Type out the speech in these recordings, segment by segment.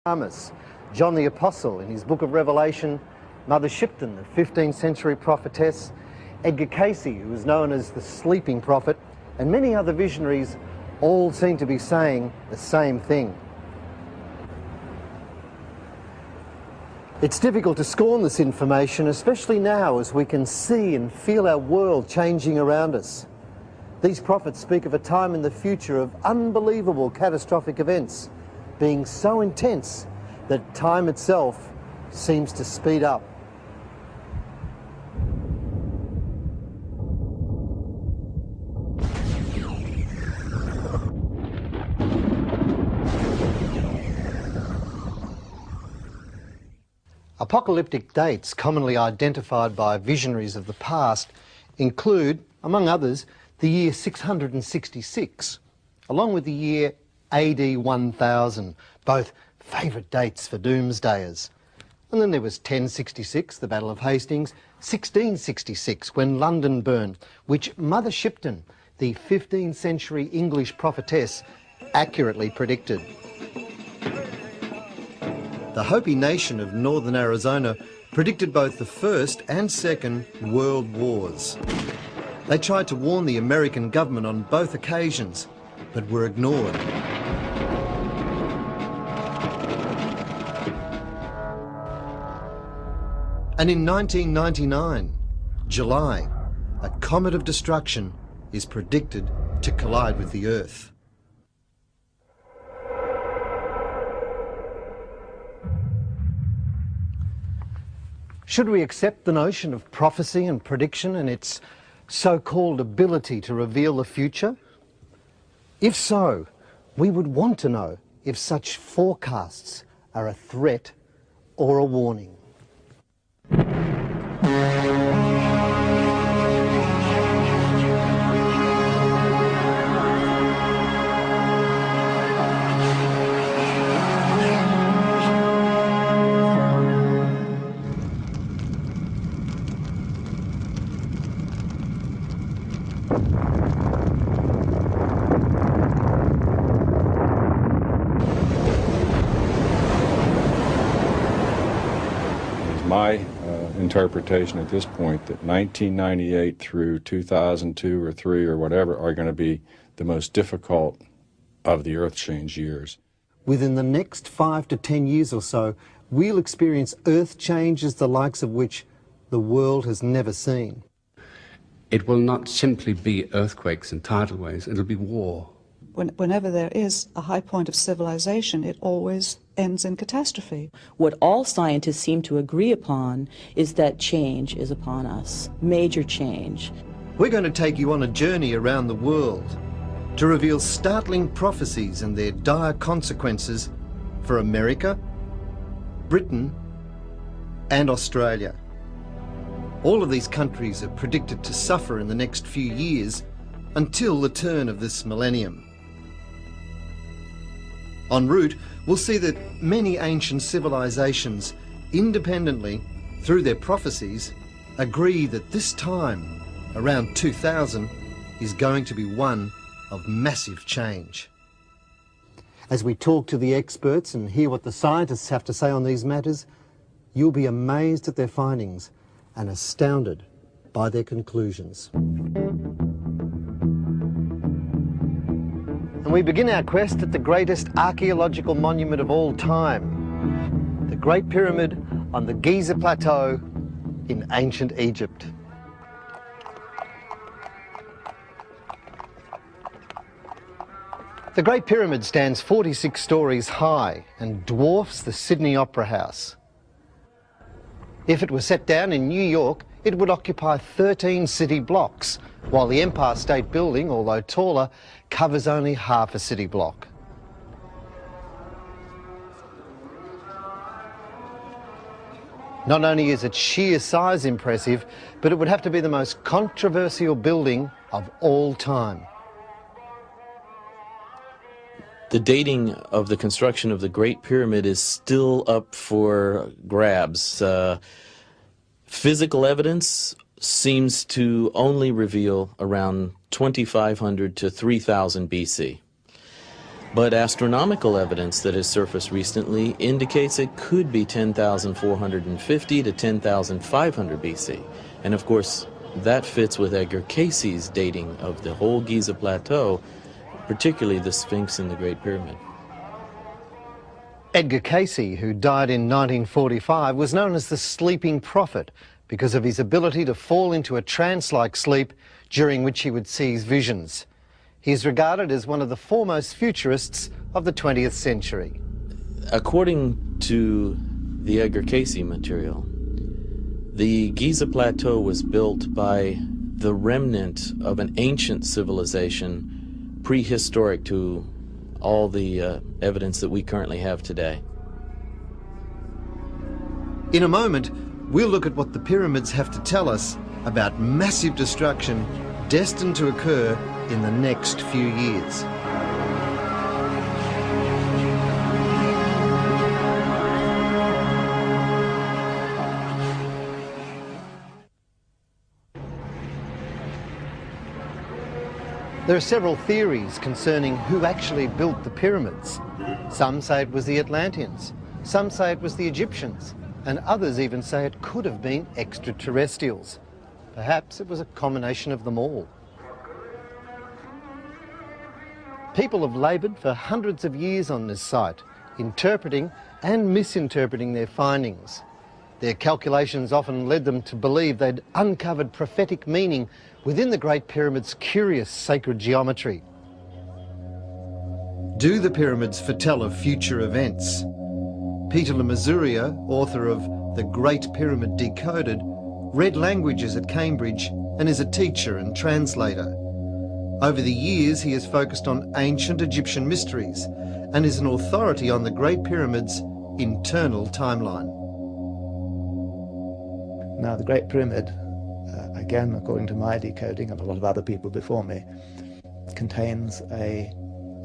Nostradamus, John the Apostle in his book of Revelation, Mother Shipton, the 15th century prophetess, Edgar Casey, who was known as the sleeping prophet, and many other visionaries all seem to be saying the same thing. It's difficult to scorn this information, especially now as we can see and feel our world changing around us. These prophets speak of a time in the future of unbelievable catastrophic events being so intense that time itself seems to speed up. Apocalyptic dates commonly identified by visionaries of the past include, among others, the year 666, along with the year AD 1000, both favourite dates for doomsdayers. And then there was 1066, the Battle of Hastings, 1666, when London burned, which Mother Shipton, the 15th century English prophetess, accurately predicted. The Hopi Nation of northern Arizona predicted both the First and Second World Wars. They tried to warn the American government on both occasions, but were ignored. And in 1999, July, a comet of destruction is predicted to collide with the Earth. Should we accept the notion of prophecy and prediction and its so-called ability to reveal the future? If so, we would want to know if such forecasts are a threat or a warning. My interpretation at this point that 1998 through 2002 or 3 or whatever are going to be the most difficult of the earth change years. Within the next 5 to 10 years or so, we'll experience earth changes the likes of which the world has never seen. It will not simply be earthquakes and tidal waves, it'll be war. Whenever there is a high point of civilization, it always ends in catastrophe. What all scientists seem to agree upon is that change is upon us, major change. We're going to take you on a journey around the world to reveal startling prophecies and their dire consequences for America, Britain, and Australia. All of these countries are predicted to suffer in the next few years until the turn of this millennium. En route, we'll see that many ancient civilizations, independently, through their prophecies, agree that this time, around 2000, is going to be one of massive change. As we talk to the experts and hear what the scientists have to say on these matters, you'll be amazed at their findings and astounded by their conclusions. And we begin our quest at the greatest archaeological monument of all time, the Great Pyramid on the Giza Plateau in ancient Egypt. The Great Pyramid stands 46 stories high and dwarfs the Sydney Opera House. If it were set down in New York, it would occupy 13 city blocks, while the Empire State Building, although taller, covers only half a city block. Not only is its sheer size impressive, but it would have to be the most controversial building of all time. The dating of the construction of the Great Pyramid is still up for grabs. Physical evidence seems to only reveal around 2500 to 3000 BC. But astronomical evidence that has surfaced recently indicates it could be 10,450 to 10,500 BC. And of course, that fits with Edgar Cayce's dating of the whole Giza Plateau, particularly the Sphinx and the Great Pyramid. Edgar Cayce, who died in 1945, was known as the sleeping prophet because of his ability to fall into a trance-like sleep during which he would see his visions. He is regarded as one of the foremost futurists of the 20th century. According to the Edgar Cayce material, the Giza Plateau was built by the remnant of an ancient civilization prehistoric to all the evidence that we currently have today. In a moment, we'll look at what the pyramids have to tell us about massive destruction destined to occur in the next few years. There are several theories concerning who actually built the pyramids. Some say it was the Atlanteans, some say it was the Egyptians, and others even say it could have been extraterrestrials. Perhaps it was a combination of them all. People have laboured for hundreds of years on this site, interpreting and misinterpreting their findings. Their calculations often led them to believe they'd uncovered prophetic meaning within the Great Pyramid's curious sacred geometry. Do the pyramids foretell of future events? Peter Lemasuria, author of The Great Pyramid Decoded, read languages at Cambridge and is a teacher and translator. Over the years, he has focused on ancient Egyptian mysteries and is an authority on the Great Pyramid's internal timeline. Now, the Great Pyramid, again, according to my decoding and a lot of other people before me, contains a,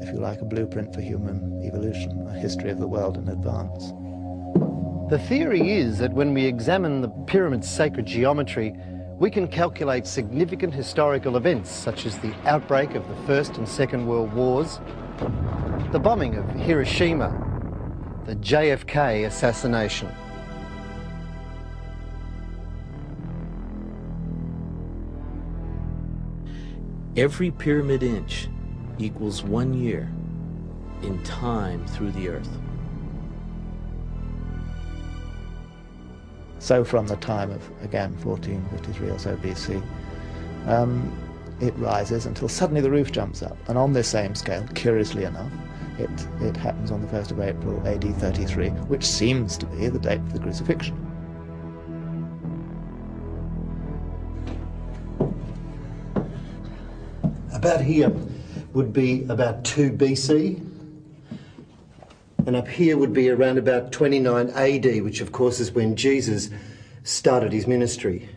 if you like, a blueprint for human evolution, a history of the world in advance. The theory is that when we examine the pyramid's sacred geometry, we can calculate significant historical events such as the outbreak of the First and Second World Wars, the bombing of Hiroshima, the JFK assassination. Every pyramid inch equals 1 year in time through the earth. So from the time of, again, 1453 or so BC, it rises until suddenly the roof jumps up. And on this same scale, curiously enough, it happens on the 1st of April, AD 33, which seems to be the date of the crucifixion. About here would be about 2 BC, and up here would be around about 29 AD, which of course is when Jesus started his ministry.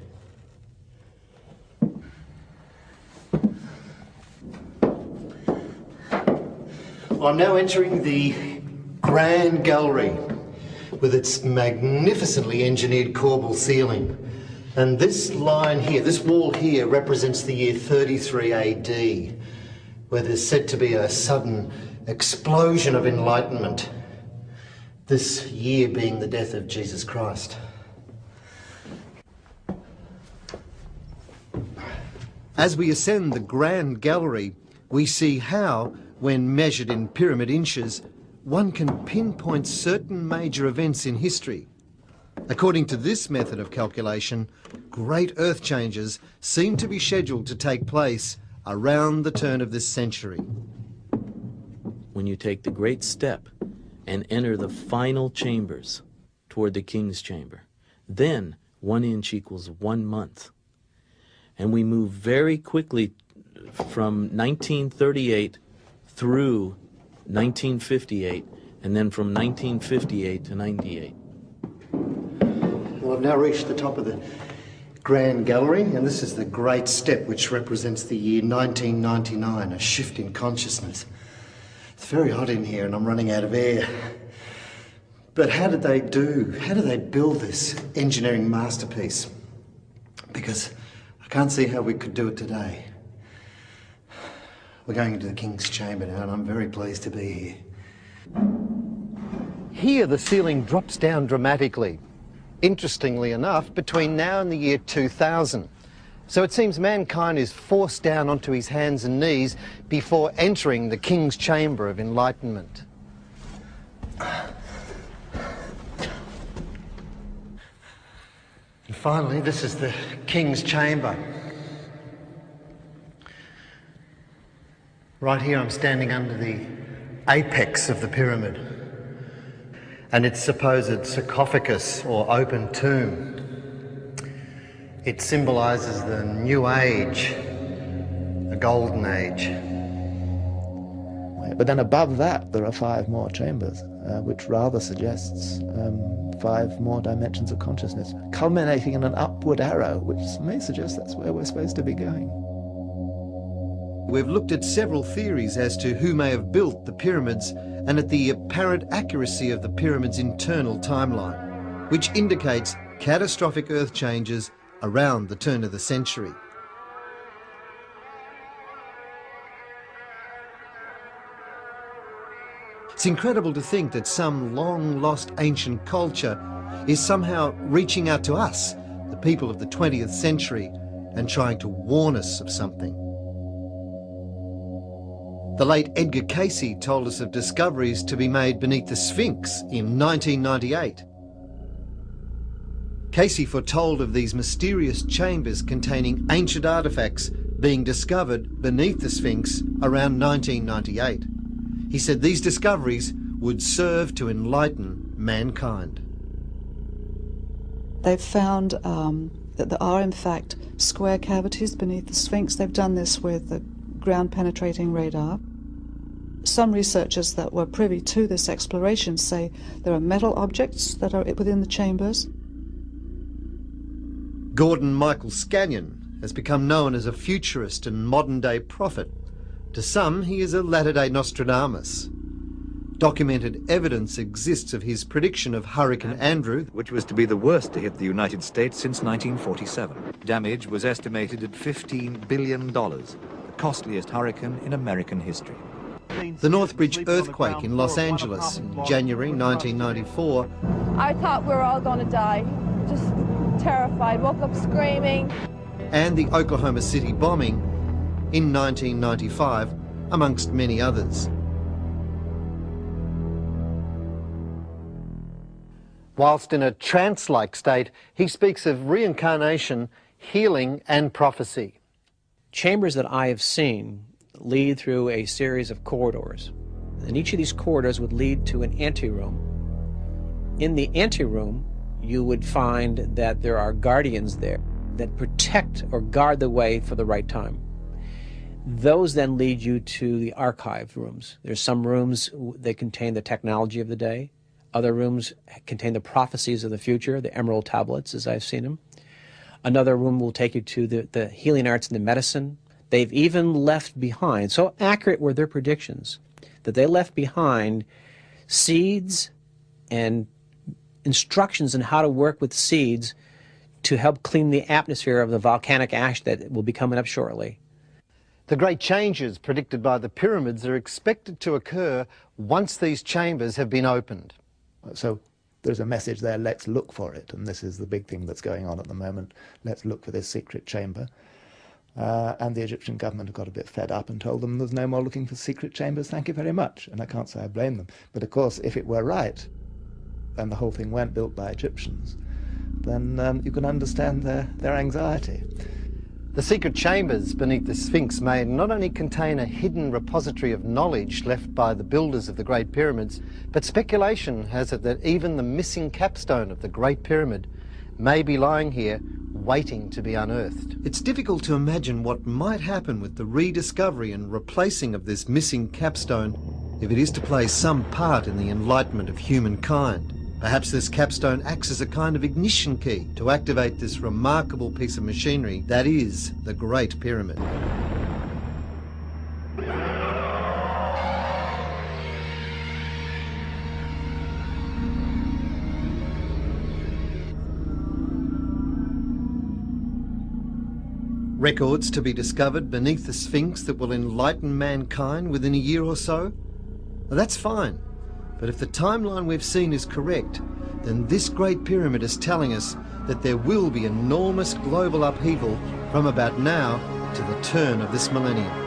I'm now entering the Grand Gallery with its magnificently engineered corbel ceiling. And this line here, this wall here, represents the year 33 AD, where there's said to be a sudden explosion of enlightenment, this year being the death of Jesus Christ. As we ascend the Grand Gallery, we see how, when measured in pyramid inches, one can pinpoint certain major events in history. According to this method of calculation, great earth changes seem to be scheduled to take place around the turn of this century. When you take the great step and enter the final chambers toward the king's chamber, then 1 inch equals 1 month. And we move very quickly from 1938 through 1958, and then from 1958 to 98. Well, I've now reached the top of the Grand Gallery, and this is the Great Step, which represents the year 1999, a shift in consciousness. It's very hot in here and I'm running out of air. But how did they build this engineering masterpiece? Because I can't see how we could do it today. We're going into the King's Chamber now, and I'm very pleased to be here. Here, the ceiling drops down dramatically, interestingly enough, between now and the year 2000. So it seems mankind is forced down onto his hands and knees before entering the King's Chamber of Enlightenment. And finally, this is the King's Chamber. Right here I'm standing under the apex of the pyramid and its supposed sarcophagus or open tomb. It symbolises the new age, the golden age. But then above that there are 5 more chambers, which rather suggests 5 more dimensions of consciousness, culminating in an upward arrow, which may suggest that's where we're supposed to be going. We've looked at several theories as to who may have built the pyramids and at the apparent accuracy of the pyramid's internal timeline, which indicates catastrophic earth changes around the turn of the century. It's incredible to think that some long-lost ancient culture is somehow reaching out to us, the people of the 20th century, and trying to warn us of something. The late Edgar Cayce told us of discoveries to be made beneath the Sphinx in 1998. Cayce foretold of these mysterious chambers containing ancient artefacts being discovered beneath the Sphinx around 1998. He said these discoveries would serve to enlighten mankind. They've found that there are in fact square cavities beneath the Sphinx. They've done this with the ground-penetrating radar. Some researchers that were privy to this exploration say there are metal objects that are within the chambers. Gordon Michael Scannion has become known as a futurist and modern-day prophet. To some, he is a latter-day Nostradamus. Documented evidence exists of his prediction of Hurricane Andrew, which was to be the worst to hit the United States since 1947. Damage was estimated at $15 billion, the costliest hurricane in American history. the Northbridge earthquake in Los Angeles in January 1994. I thought we were all going to die, just terrified, woke up screaming. And the Oklahoma City bombing in 1995, amongst many others. Whilst in a trance-like state, he speaks of reincarnation, healing and prophecy. Chambers that I have seen lead through a series of corridors, and each of these corridors would lead to an anteroom. In the anteroom, you would find that there are guardians there that protect or guard the way for the right time. Those then lead you to the archive rooms. There's some rooms that contain the technology of the day. Other rooms contain the prophecies of the future, the emerald tablets, as I've seen them. Another room will take you to the healing arts and the medicine. They've even left behind, so accurate were their predictions, that they left behind seeds and instructions on how to work with seeds to help clean the atmosphere of the volcanic ash that will be coming up shortly. The great changes predicted by the pyramids are expected to occur once these chambers have been opened. So there's a message there, let's look for it, and this is the big thing that's going on at the moment. Let's look for this secret chamber. And the Egyptian government have got a bit fed up and told them there's no more looking for secret chambers, thank you very much. And I can't say I blame them. But of course, if it were right, and the whole thing weren't built by Egyptians, then you can understand their anxiety. The secret chambers beneath the Sphinx may not only contain a hidden repository of knowledge left by the builders of the Great Pyramids, but speculation has it that even the missing capstone of the Great Pyramid may be lying here, waiting to be unearthed. It's difficult to imagine what might happen with the rediscovery and replacing of this missing capstone if it is to play some part in the enlightenment of humankind. Perhaps this capstone acts as a kind of ignition key to activate this remarkable piece of machinery that is the Great Pyramid. Records to be discovered beneath the Sphinx that will enlighten mankind within a year or so? Well, that's fine. But if the timeline we've seen is correct, then this Great Pyramid is telling us that there will be enormous global upheaval from about now to the turn of this millennium.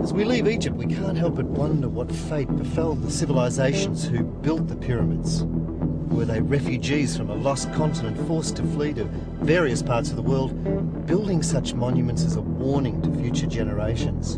As we leave Egypt, we can't help but wonder what fate befell the civilizations who built the pyramids. Were they refugees from a lost continent forced to flee to various parts of the world, building such monuments as a warning to future generations?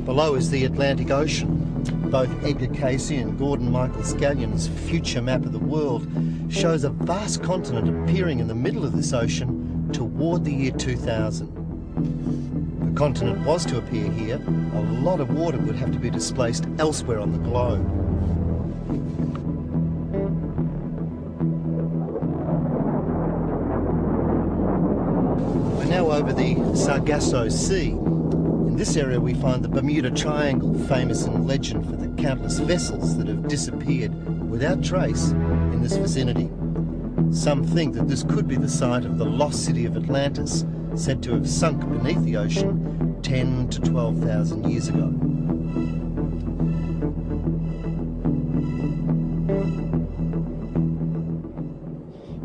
Below is the Atlantic Ocean. Both Edgar Cayce and Gordon Michael Scallion's future map of the world shows a vast continent appearing in the middle of this ocean toward the year 2000. If the continent was to appear here, a lot of water would have to be displaced elsewhere on the globe. We're now over the Sargasso Sea. In this area we find the Bermuda Triangle, famous in legend for the countless vessels that have disappeared without trace in this vicinity. Some think that this could be the site of the lost city of Atlantis, said to have sunk beneath the ocean 10 to 12,000 years ago.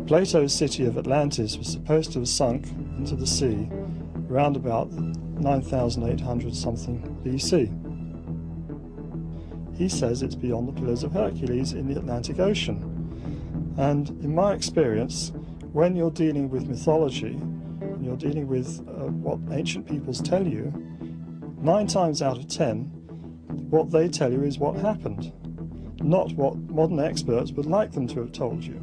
Plato's city of Atlantis was supposed to have sunk into the sea around about 9,800 something BC. He says it's beyond the Pillars of Hercules in the Atlantic Ocean. And in my experience, when you're dealing with mythology, you're dealing with what ancient peoples tell you, 9 times out of 10, what they tell you is what happened, not what modern experts would like them to have told you.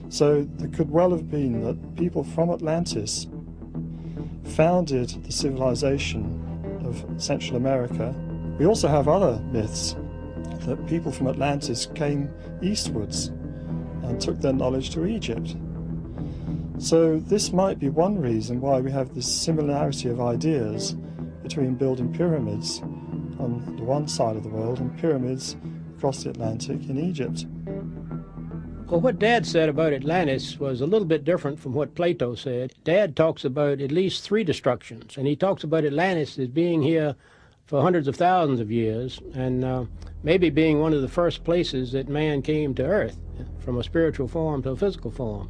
So there could well have been that people from Atlantis founded the civilization of Central America. We also have other myths that people from Atlantis came eastwards and took their knowledge to Egypt. So this might be one reason why we have this similarity of ideas between building pyramids on the one side of the world and pyramids across the Atlantic in Egypt. Well, what Dad said about Atlantis was a little bit different from what Plato said. Dad talks about at least 3 destructions, and he talks about Atlantis as being here for hundreds of thousands of years, and maybe being one of the first places that man came to Earth, from a spiritual form to a physical form.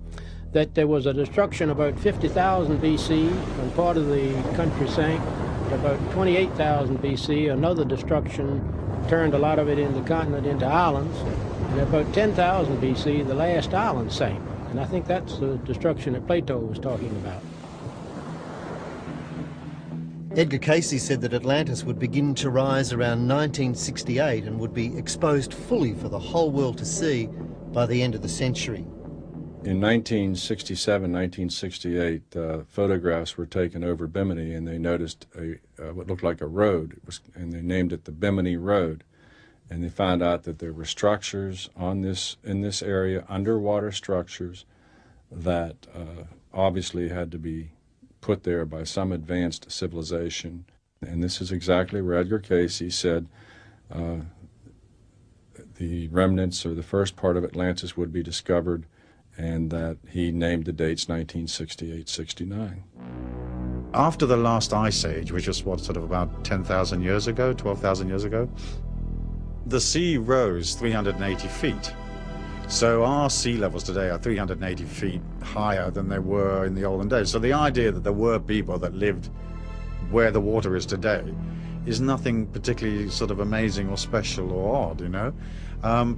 That there was a destruction about 50,000 BC, when part of the country sank. At about 28,000 BC, another destruction turned a lot of it in the continent into islands. And at about 10,000 BC, the last island sank. And I think that's the destruction that Plato was talking about. Edgar Cayce said that Atlantis would begin to rise around 1968 and would be exposed fully for the whole world to see by the end of the century. In 1967, 1968, photographs were taken over Bimini, and they noticed what looked like a road, and they named it the Bimini Road. And they found out that there were structures in this area, underwater structures, that obviously had to be put there by some advanced civilization. And this is exactly where Edgar Cayce said the remnants or the first part of Atlantis would be discovered, and that he named the dates 1968-69. After the last ice age, which was sort of about 10,000 years ago, 12,000 years ago, the sea rose 380 feet. So our sea levels today are 380 feet higher than they were in the olden days. So the idea that there were people that lived where the water is today is nothing particularly sort of amazing or special or odd, you know.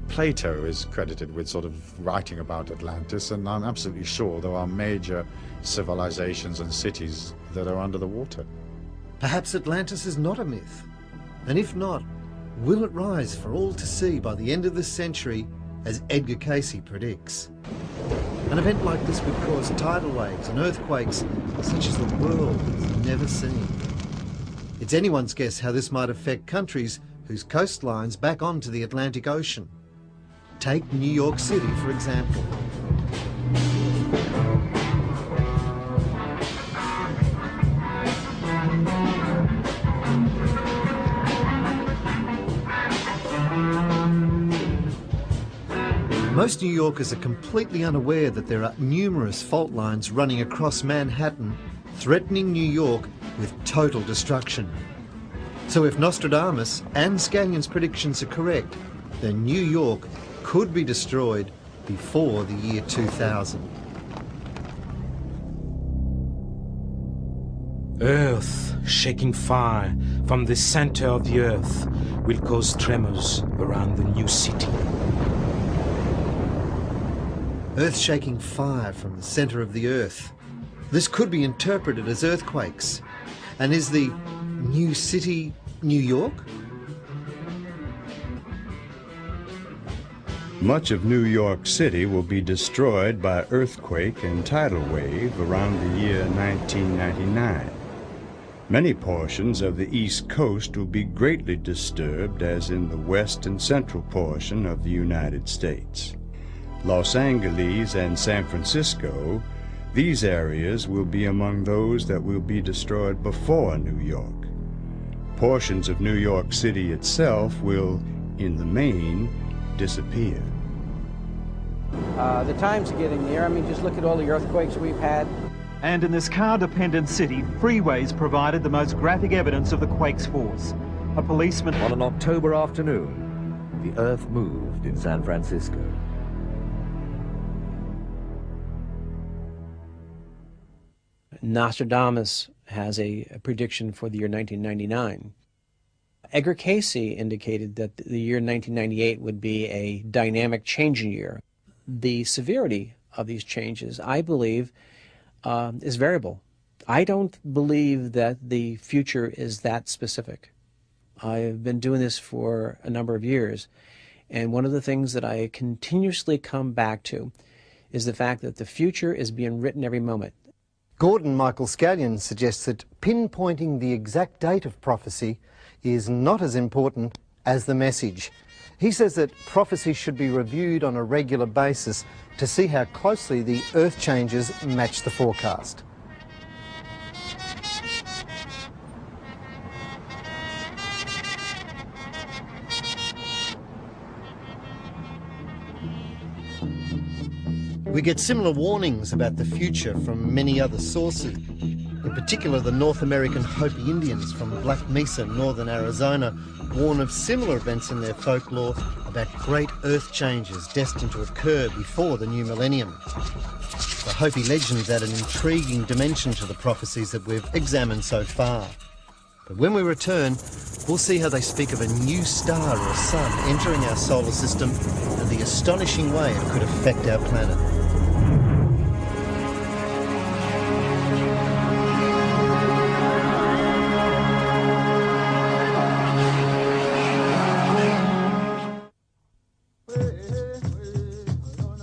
Plato is credited with sort of writing about Atlantis, and I'm absolutely sure there are major civilizations and cities that are under the water. Perhaps Atlantis is not a myth, and if not, will it rise for all to see by the end of this century, as Edgar Cayce predicts? An event like this would cause tidal waves and earthquakes such as the world has never seen. It's anyone's guess how this might affect countries whose coastlines back onto the Atlantic Ocean. Take New York City, for example. Most New Yorkers are completely unaware that there are numerous fault lines running across Manhattan, threatening New York with total destruction. So if Nostradamus and Scallion's predictions are correct, then New York could be destroyed before the year 2000. Earth, shaking fire from the center of the earth, will cause tremors around the new city. Earth shaking fire from the centre of the earth. This could be interpreted as earthquakes. And is the new city New York? Much of New York City will be destroyed by earthquake and tidal wave around the year 1999. Many portions of the East Coast will be greatly disturbed, as in the west and central portion of the United States. Los Angeles and San Francisco, these areas will be among those that will be destroyed before New York. Portions of New York City itself will, in the main, disappear. The times are getting near. I mean, just look at all the earthquakes we've had. And in this car-dependent city, freeways provided the most graphic evidence of the quake's force. A policeman... On an October afternoon, the earth moved in San Francisco. Nostradamus has a prediction for the year 1999. Edgar Cayce indicated that the year 1998 would be a dynamic changing year. The severity of these changes, I believe, is variable. I don't believe that the future is that specific. I've been doing this for a number of years, and one of the things that I continuously come back to is the fact that the future is being written every moment. Gordon Michael Scallion suggests that pinpointing the exact date of prophecy is not as important as the message. He says that prophecy should be reviewed on a regular basis to see how closely the earth changes match the forecast. We get similar warnings about the future from many other sources. In particular, the North American Hopi Indians from Black Mesa, northern Arizona, warn of similar events in their folklore about great earth changes destined to occur before the new millennium. The Hopi legends add an intriguing dimension to the prophecies that we've examined so far. But when we return, we'll see how they speak of a new star or sun entering our solar system and the astonishing way it could affect our planet.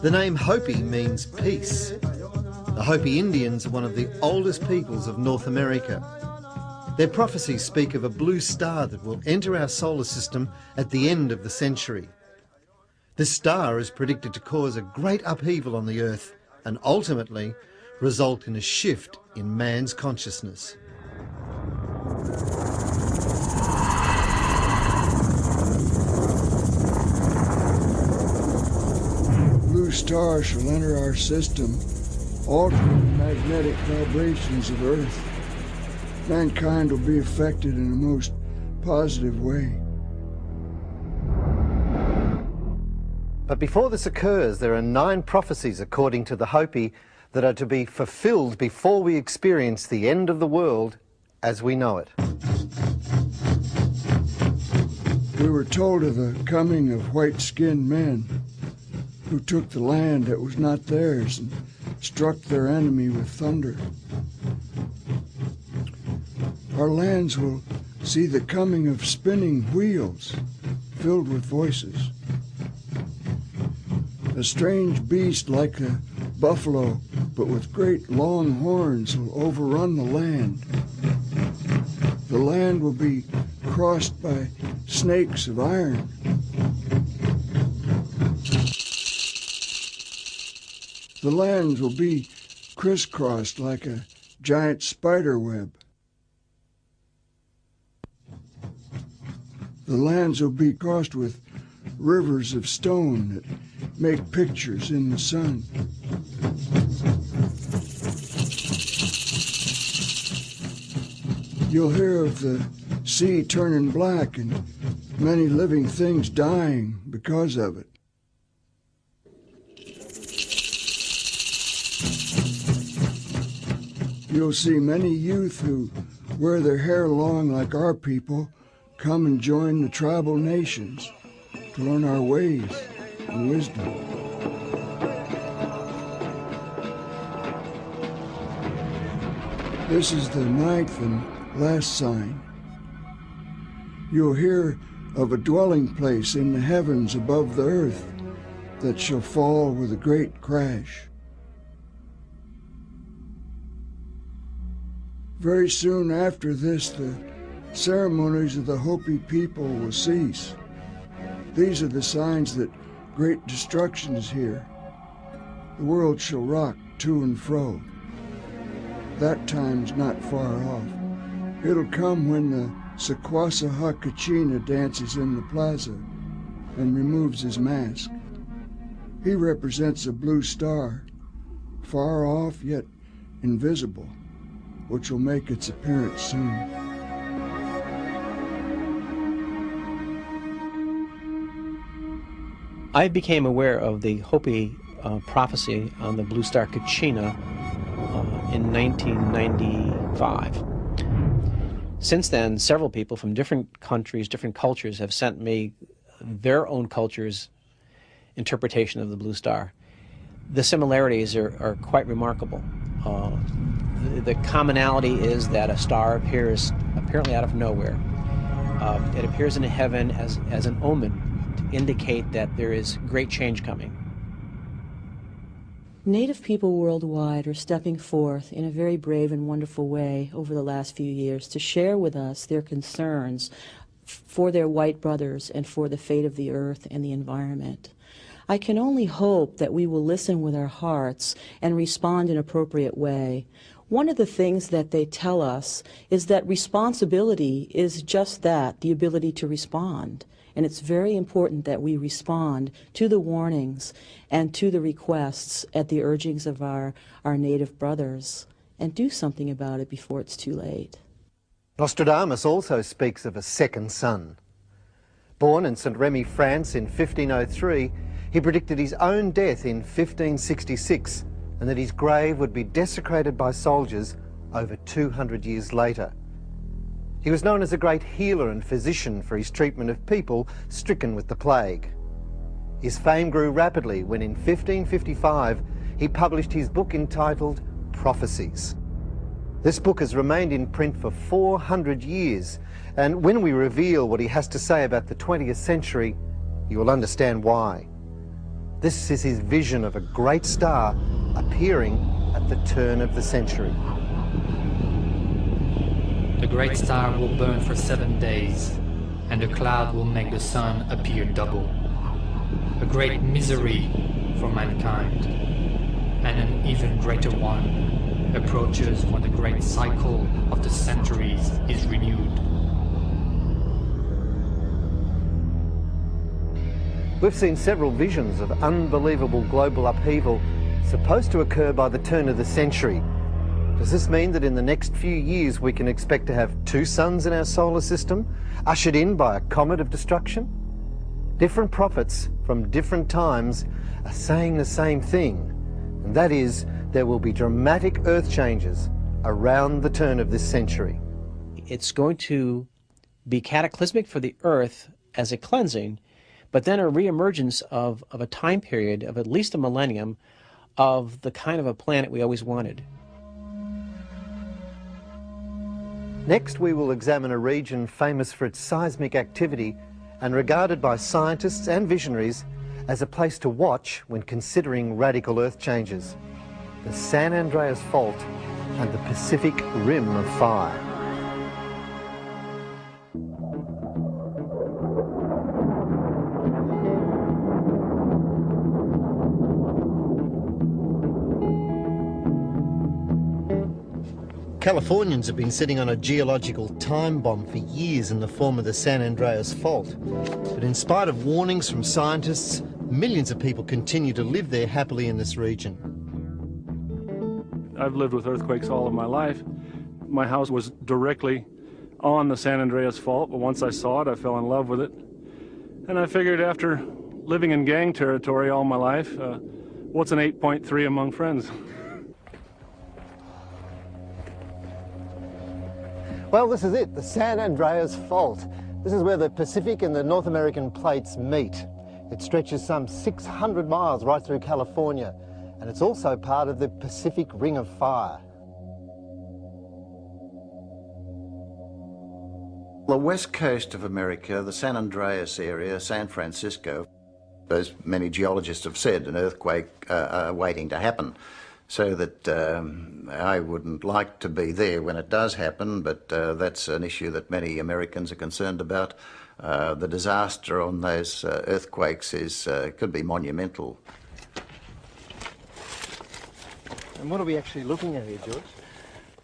The name Hopi means peace. The Hopi Indians are one of the oldest peoples of North America. Their prophecies speak of a blue star that will enter our solar system at the end of the century. This star is predicted to cause a great upheaval on the Earth and ultimately result in a shift in man's consciousness. Blue star shall enter our system, altering the magnetic vibrations of Earth. Mankind will be affected in a most positive way. But before this occurs, there are 9 prophecies, according to the Hopi, that are to be fulfilled before we experience the end of the world as we know it. We were told of the coming of white-skinned men who took the land that was not theirs and struck their enemy with thunder. Our lands will see the coming of spinning wheels filled with voices. A strange beast like a buffalo, but with great long horns, will overrun the land. The land will be crossed by snakes of iron. The lands will be crisscrossed like a giant spider web. The lands will be crossed with rivers of stone that make pictures in the sun. You'll hear of the sea turning black and many living things dying because of it. You'll see many youth who wear their hair long like our people come and join the tribal nations to learn our ways and wisdom. This is the 9th and last sign. You'll hear of a dwelling place in the heavens above the earth that shall fall with a great crash. Very soon after this, the ceremonies of the Hopi people will cease. These are the signs that great destruction is here. The world shall rock to and fro. That time's not far off. It'll come when the Sequasa Hakachina dances in the plaza and removes his mask. He represents a blue star, far off yet invisible, which will make its appearance soon. I became aware of the Hopi prophecy on the blue star Kachina in 1995. Since then, several people from different countries, different cultures have sent me their own culture's interpretation of the blue star. The similarities are quite remarkable. The commonality is that a star appears apparently out of nowhere. It appears in heaven as an omen to indicate that there is great change coming. Native people worldwide are stepping forth in a very brave and wonderful way over the last few years to share with us their concerns for their white brothers and for the fate of the earth and the environment. I can only hope that we will listen with our hearts and respond in an appropriate way. One of the things that they tell us is that responsibility is just that, the ability to respond. And it's very important that we respond to the warnings and to the requests at the urgings of our native brothers and do something about it before it's too late. Nostradamus also speaks of a second son. Born in St. Remy, France in 1503, he predicted his own death in 1566 and that his grave would be desecrated by soldiers over 200 years later. He was known as a great healer and physician for his treatment of people stricken with the plague. His fame grew rapidly when in 1555 he published his book entitled Prophecies. This book has remained in print for 400 years, and when we reveal what he has to say about the 20th century, you will understand why. This is his vision of a great star appearing at the turn of the century. The great star will burn for 7 days, and the cloud will make the sun appear double. A great misery for mankind, and an even greater one approaches when the great cycle of the centuries is renewed. We've seen several visions of unbelievable global upheaval supposed to occur by the turn of the century. Does this mean that in the next few years we can expect to have 2 suns in our solar system, ushered in by a comet of destruction? Different prophets from different times are saying the same thing, and that is there will be dramatic earth changes around the turn of this century. It's going to be cataclysmic for the earth as a cleansing, but then a reemergence of a time period of at least a millennium of the kind of a planet we always wanted. Next, we will examine a region famous for its seismic activity and regarded by scientists and visionaries as a place to watch when considering radical earth changes: the San Andreas Fault and the Pacific Rim of Fire. Californians have been sitting on a geological time bomb for years in the form of the San Andreas Fault. But in spite of warnings from scientists, Millions of people continue to live there happily in this region. I've lived with earthquakes all of my life. My house was directly on the San Andreas Fault, but once I saw it, I fell in love with it. And I figured after living in gang territory all my life, what's an 8.3 among friends? Well, this is it, the San Andreas Fault. This is where the Pacific and the North American plates meet. It stretches some 600 miles right through California, and it's also part of the Pacific Ring of Fire. The west coast of America, the San Andreas area, San Francisco, as many geologists have said, an earthquake waiting to happen. So that I wouldn't like to be there when it does happen, but that's an issue that many Americans are concerned about. The disaster on those earthquakes could be monumental. And what are we actually looking at here, George?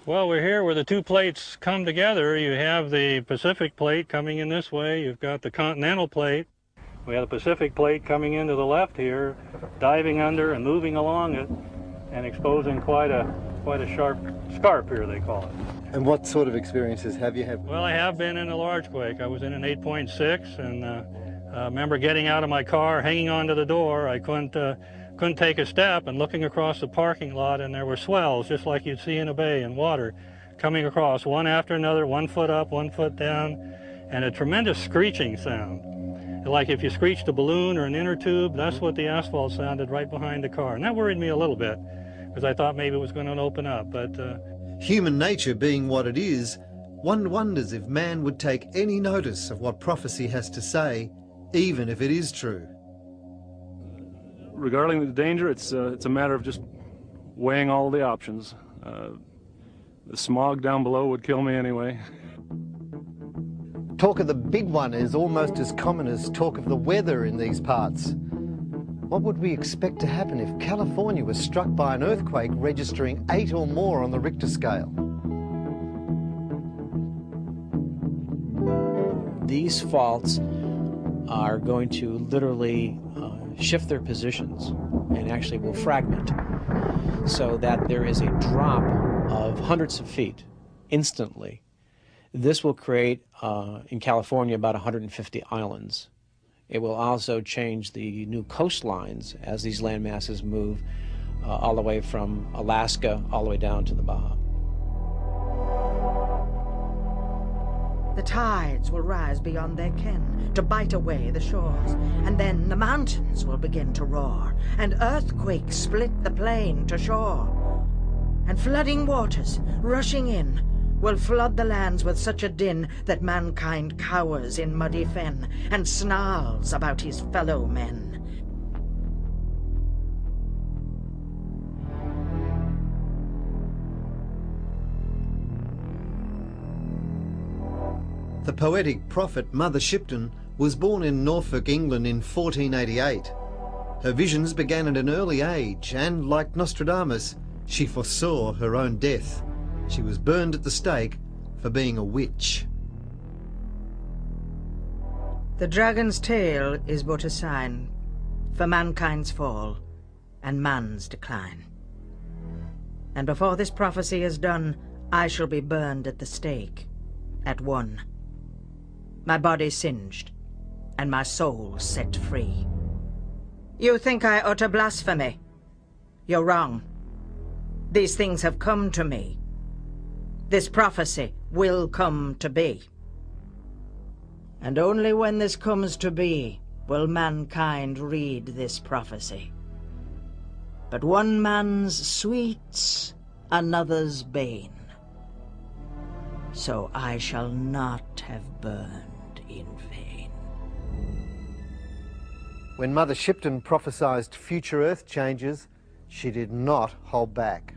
Well, we're here where the two plates come together. You have the Pacific plate coming in this way. You've got the continental plate. We have the Pacific plate coming into the left here, diving under and moving along it, and exposing quite a sharp scarp here, they call it. And what sort of experiences have you had? Well, I have been in a large quake. I was in an 8.6, and I remember getting out of my car, hanging onto the door. I couldn't take a step, and looking across the parking lot, and there were swells, just like you'd see in a bay, and water coming across, one after another, 1 foot up, 1 foot down, and a tremendous screeching sound. Like if you screeched a balloon or an inner tube, that's what the asphalt sounded right behind the car. And that worried me a little bit, because I thought maybe it was going to open up, but... Human nature being what it is, one wonders if man would take any notice of what prophecy has to say, even if it is true. Regarding the danger, it's a matter of just weighing all the options. The smog down below would kill me anyway. Talk of the big one is almost as common as talk of the weather in these parts. What would we expect to happen if California was struck by an earthquake registering 8 or more on the Richter scale? These faults are going to literally shift their positions and actually will fragment, so that there is a drop of hundreds of feet instantly. This will create, in California, about 150 islands. It will also change the new coastlines as these land masses move all the way from Alaska all the way down to the Baja. The tides will rise beyond their ken to bite away the shores, and then the mountains will begin to roar, and earthquakes split the plain to shore. And flooding waters, rushing in, will flood the lands with such a din that mankind cowers in muddy fen and snarls about his fellow men. The poetic prophet Mother Shipton was born in Norfolk, England in 1488. Her visions began at an early age and, like Nostradamus, she foresaw her own death. She was burned at the stake for being a witch. The dragon's tail is but a sign for mankind's fall and man's decline. And before this prophecy is done, I shall be burned at the stake, at one. My body singed, and my soul set free. You think I utter blasphemy? You're wrong. These things have come to me. This prophecy will come to be. And only when this comes to be will mankind read this prophecy. But one man's sweets, another's bane. So I shall not have burned in vain. When Mother Shipton prophesied future earth changes, she did not hold back.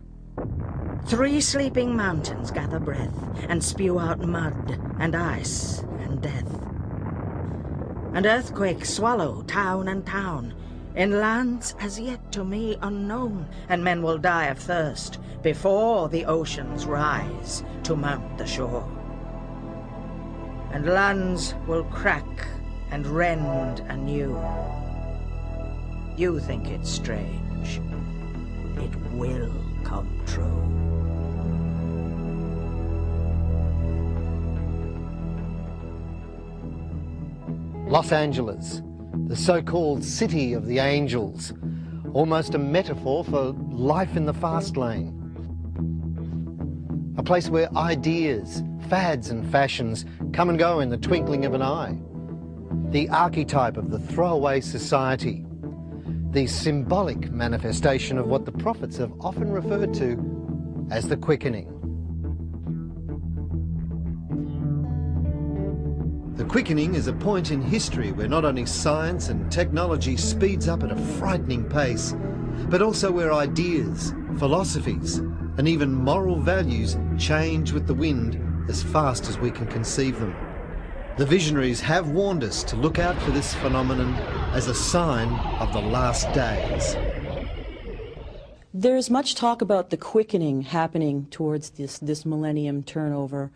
3 sleeping mountains gather breath and spew out mud and ice and death. And earthquakes swallow town and town in lands as yet to me unknown, and men will die of thirst before the oceans rise to mount the shore. And lands will crack and rend anew, You think it's strange. It will come true. Los Angeles, the so-called city of the angels, almost a metaphor for life in the fast lane. A place where ideas, fads and fashions come and go in the twinkling of an eye. The archetype of the throwaway society. The symbolic manifestation of what the prophets have often referred to as the quickening. The quickening is a point in history where not only science and technology speeds up at a frightening pace, but also where ideas, philosophies, and even moral values change with the wind as fast as we can conceive them. The visionaries have warned us to look out for this phenomenon as a sign of the last days. There's much talk about the quickening happening towards this millennium turnover.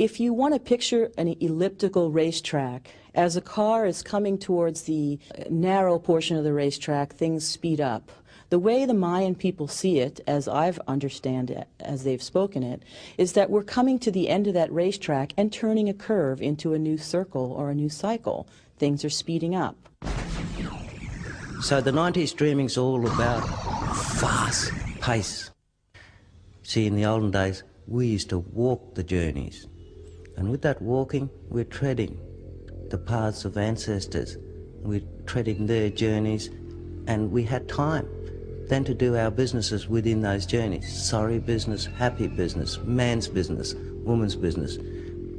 If you want to picture an elliptical racetrack, as a car is coming towards the narrow portion of the racetrack, things speed up. The way the Mayan people see it, as I've understand it, as they've spoken it, is that we're coming to the end of that racetrack and turning a curve into a new circle or a new cycle. Things are speeding up. So the 90s dreaming's all about fast pace. See, in the olden days, we used to walk the journeys. And with that walking, we're treading the paths of ancestors. We're treading their journeys, and we had time then to do our businesses within those journeys. Sorry business, happy business, man's business, woman's business.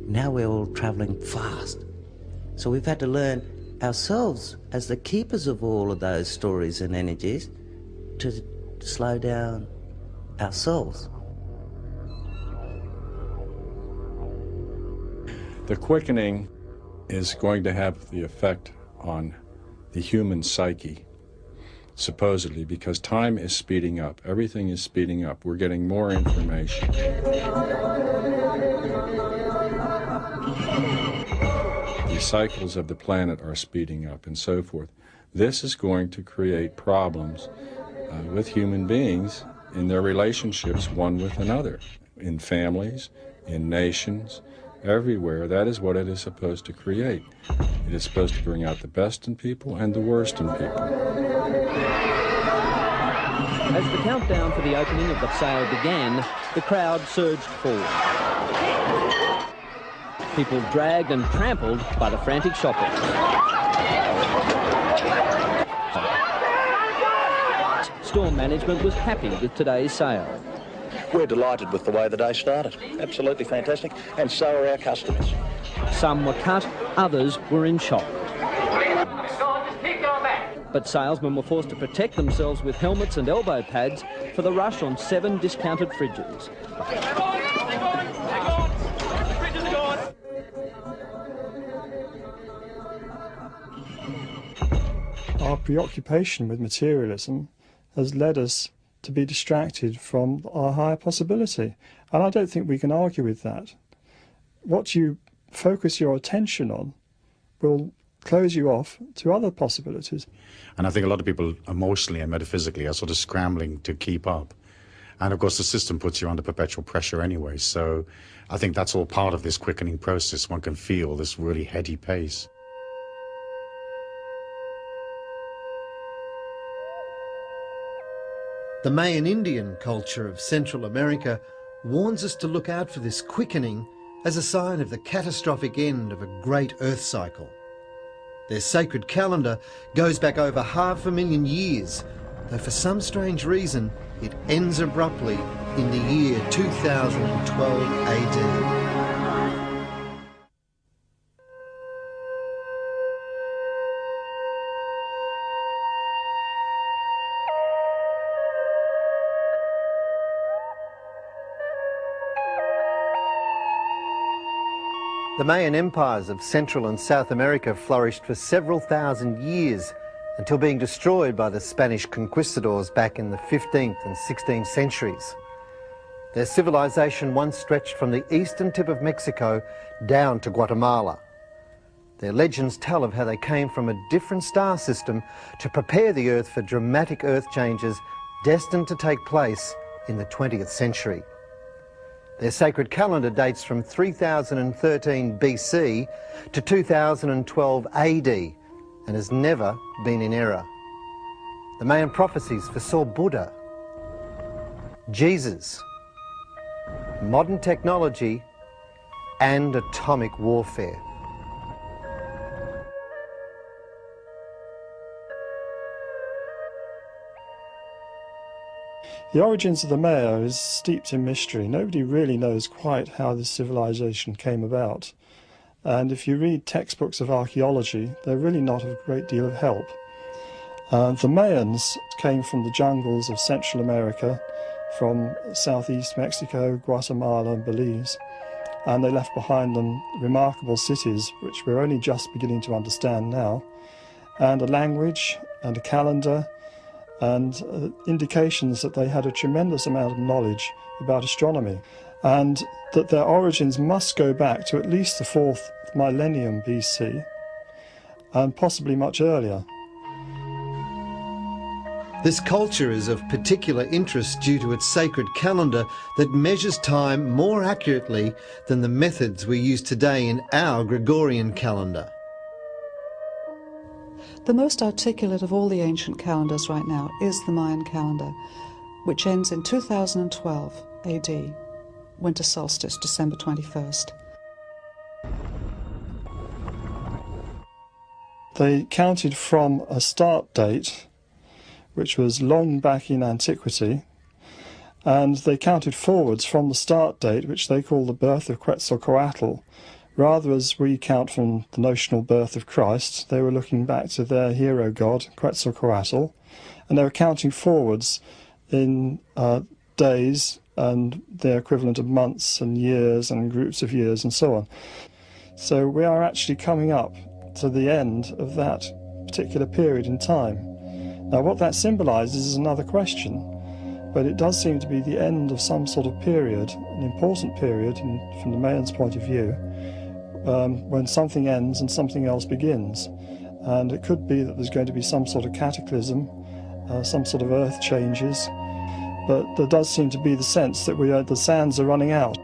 Now we're all travelling fast. So we've had to learn ourselves, as the keepers of all of those stories and energies, to slow down ourselves. The quickening is going to have the effect on the human psyche, supposedly, because time is speeding up. Everything is speeding up. We're getting more information. The cycles of the planet are speeding up and so forth. This is going to create problems with human beings in their relationships one with another, in families, in nations, everywhere. That is what it is supposed to create. It is supposed to bring out the best in people and the worst in people. As the countdown for the opening of the sale began, the crowd surged forward. People dragged and trampled by the frantic shoppers. Store management was happy with today's sale. We're delighted with the way the day started. Absolutely fantastic. And so are our customers. Some were cut, others were in shock. But salesmen were forced to protect themselves with helmets and elbow pads for the rush on 7 discounted fridges. Our preoccupation with materialism has led us to be distracted from our higher possibility. And I don't think we can argue with that. What you focus your attention on will close you off to other possibilities. And I think a lot of people emotionally and metaphysically are sort of scrambling to keep up. And of course the system puts you under perpetual pressure anyway. So I think that's all part of this quickening process. One can feel this really heady pace. The Mayan Indian culture of Central America warns us to look out for this quickening as a sign of the catastrophic end of a great earth cycle. Their sacred calendar goes back over 500,000 years, though for some strange reason it ends abruptly in the year 2012 AD. The Mayan empires of Central and South America flourished for several thousand years until being destroyed by the Spanish conquistadors back in the 15th and 16th centuries. Their civilization once stretched from the eastern tip of Mexico down to Guatemala. Their legends tell of how they came from a different star system to prepare the Earth for dramatic Earth changes destined to take place in the 20th century. Their sacred calendar dates from 3013 BC to 2012 AD and has never been in error. The Mayan prophecies foresaw Buddha, Jesus, modern technology and atomic warfare. The origins of the Maya is steeped in mystery. Nobody really knows quite how this civilization came about. And if you read textbooks of archaeology, they're really not of a great deal of help. The Mayans came from the jungles of Central America, from southeast Mexico, Guatemala and Belize, and they left behind them remarkable cities, which we're only just beginning to understand now, and a language and a calendar, and indications that they had a tremendous amount of knowledge about astronomy, and that their origins must go back to at least the 4th millennium BC, and possibly much earlier. This culture is of particular interest due to its sacred calendar that measures time more accurately than the methods we use today in our Gregorian calendar. The most articulate of all the ancient calendars right now is the Mayan calendar, which ends in 2012 AD, winter solstice, December 21st. They counted from a start date, which was long back in antiquity, and they counted forwards from the start date, which they call the birth of Quetzalcoatl. Rather as we count from the notional birth of Christ, they were looking back to their hero god, Quetzalcoatl, and they were counting forwards in days and their equivalent of months and years and groups of years and so on. So we are actually coming up to the end of that particular period in time. Now what that symbolises is another question, but it does seem to be the end of some sort of period, an important period from the Mayans' point of view, when something ends and something else begins. And it could be that there's going to be some sort of cataclysm, some sort of earth changes, but there does seem to be the sense that the sands are running out.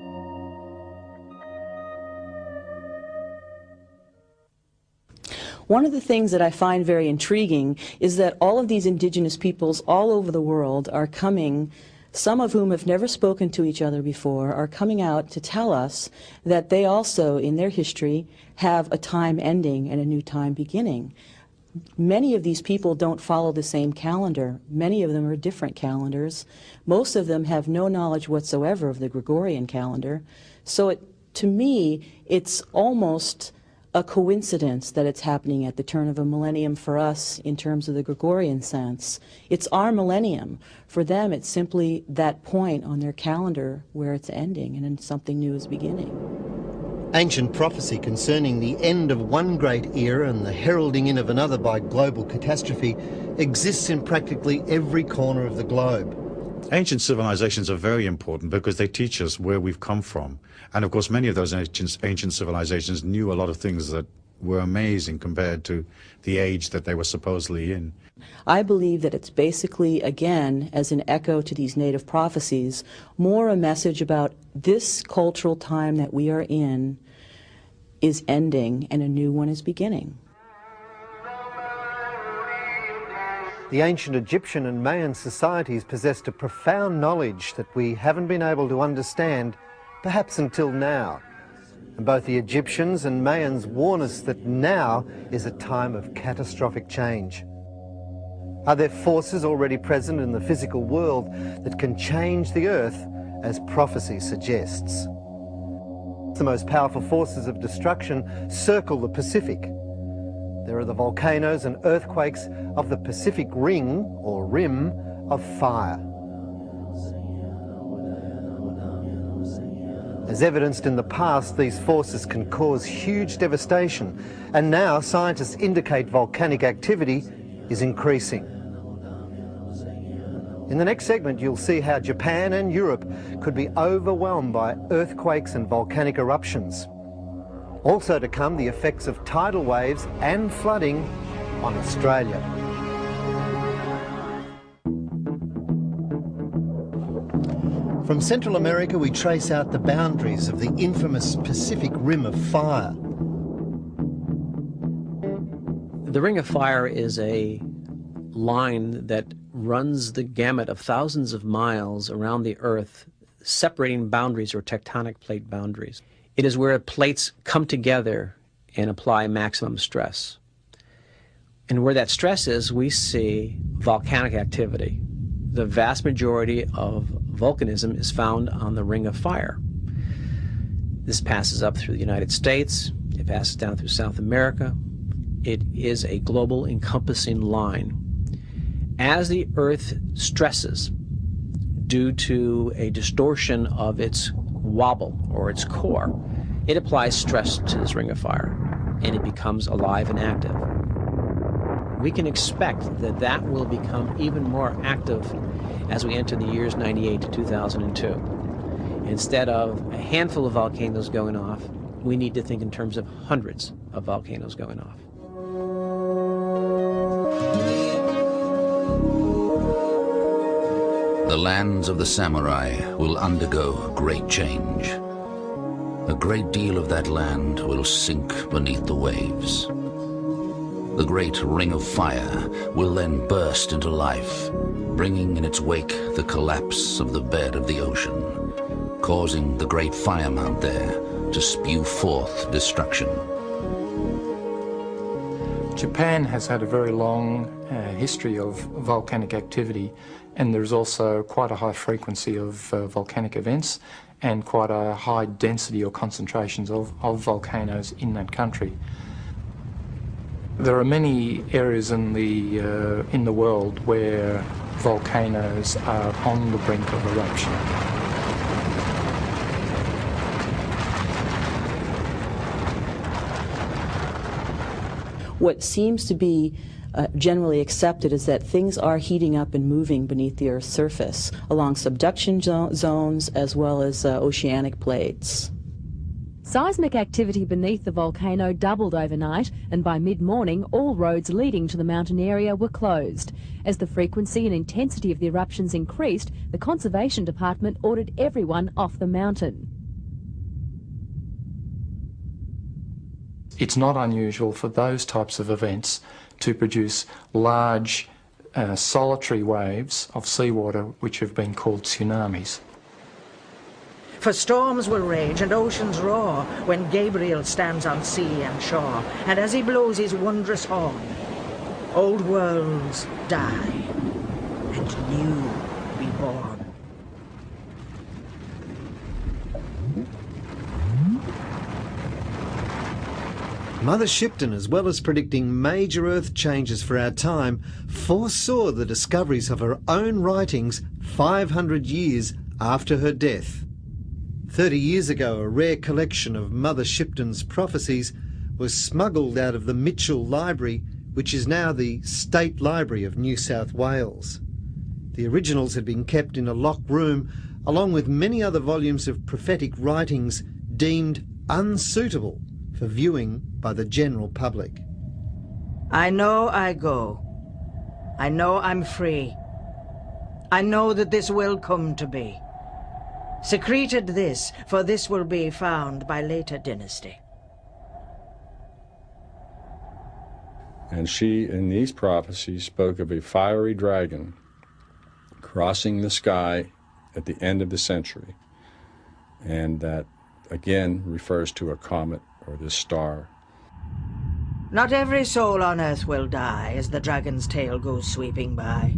One of the things that I find very intriguing is that all of these indigenous peoples all over the world are coming, some of whom have never spoken to each other before, are coming out to tell us that they also, in their history, have a time ending and a new time beginning. Many of these people don't follow the same calendar. Many of them are different calendars. Most of them have no knowledge whatsoever of the Gregorian calendar. So to me, it's almost a coincidence that it's happening at the turn of a millennium for us in terms of the Gregorian sense. It's our millennium. For them, it's simply that point on their calendar where it's ending and then something new is beginning. Ancient prophecy concerning the end of one great era and the heralding in of another by global catastrophe exists in practically every corner of the globe. Ancient civilizations are very important because they teach us where we've come from. And of course, many of those ancient civilizations knew a lot of things that were amazing compared to the age that they were supposedly in. I believe that it's basically, again, as an echo to these native prophecies, more a message about this cultural time that we are in is ending and a new one is beginning. The ancient Egyptian and Mayan societies possessed a profound knowledge that we haven't been able to understand, perhaps until now. And both the Egyptians and Mayans warn us that now is a time of catastrophic change. Are there forces already present in the physical world that can change the earth, as prophecy suggests? The most powerful forces of destruction circle the Pacific. There are the volcanoes and earthquakes of the Pacific Ring, or Rim, of fire. As evidenced in the past, these forces can cause huge devastation, and now scientists indicate volcanic activity is increasing. In the next segment, you'll see how Japan and Europe could be overwhelmed by earthquakes and volcanic eruptions. Also to come, the effects of tidal waves and flooding on Australia. From Central America, we trace out the boundaries of the infamous Pacific Rim of Fire. The Ring of Fire is a line that runs the gamut of thousands of miles around the Earth, separating boundaries or tectonic plate boundaries. It is where plates come together and apply maximum stress. And where that stress is, we see volcanic activity. The vast majority of volcanism is found on the Ring of Fire. This passes up through the United States, it passes down through South America. It is a global encompassing line. As the Earth stresses due to a distortion of its wobble or its core, it applies stress to this Ring of Fire and it becomes alive and active. We can expect that that will become even more active as we enter the years 98 to 2002. Instead of a handful of volcanoes going off, we need to think in terms of hundreds of volcanoes going off. The lands of the samurai will undergo great change. A great deal of that land will sink beneath the waves. The great Ring of Fire will then burst into life, bringing in its wake the collapse of the bed of the ocean, causing the great fire mount there to spew forth destruction. Japan has had a very long history of volcanic activity, and there's also quite a high frequency of volcanic events and quite a high density or concentrations of volcanoes in that country. There are many areas in the world where volcanoes are on the brink of eruption. What seems to be generally accepted is that things are heating up and moving beneath the Earth's surface along subduction zones as well as oceanic plates. Seismic activity beneath the volcano doubled overnight, and by mid-morning all roads leading to the mountain area were closed. As the frequency and intensity of the eruptions increased, the Conservation Department ordered everyone off the mountain. It's not unusual for those types of events to produce large solitary waves of seawater which have been called tsunamis. For storms will rage and oceans roar when Gabriel stands on sea and shore, and as he blows his wondrous horn, old worlds die and new be born. Mother Shipton, as well as predicting major Earth changes for our time, foresaw the discoveries of her own writings 500 years after her death. 30 years ago, a rare collection of Mother Shipton's prophecies was smuggled out of the Mitchell Library, which is now the State Library of New South Wales. The originals had been kept in a locked room, along with many other volumes of prophetic writings deemed unsuitable for viewing by the general public. I know I go. I know I'm free. I know that this will come to be. Secreted this, for this will be found by later dynasty. And she, in these prophecies, spoke of a fiery dragon crossing the sky at the end of the century. And that, again, refers to a comet or this star. Not every soul on earth will die as the dragon's tail goes sweeping by.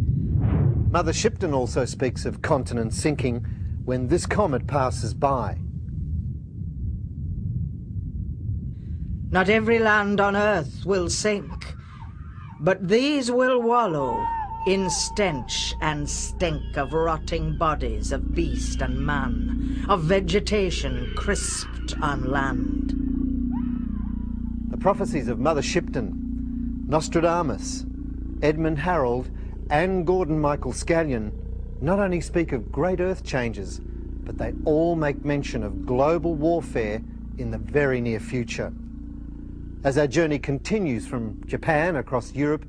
Mother Shipton also speaks of continents sinking when this comet passes by. Not every land on earth will sink, but these will wallow in stench and stink of rotting bodies of beast and man, of vegetation crisped on land. The prophecies of Mother Shipton, Nostradamus, Edmund Harold and Gordon Michael Scallion not only speak of great earth changes, but they all make mention of global warfare in the very near future. As our journey continues from Japan across Europe,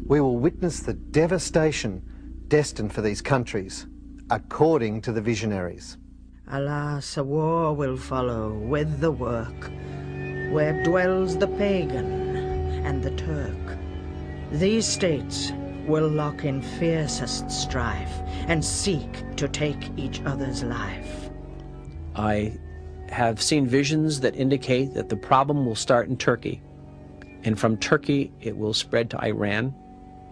we will witness the devastation destined for these countries, according to the visionaries. Alas, a war will follow with the work, where dwells the pagan and the Turk. These states will lock in fiercest strife and seek to take each other's life. I have seen visions that indicate that the problem will start in Turkey, and from Turkey it will spread to Iran,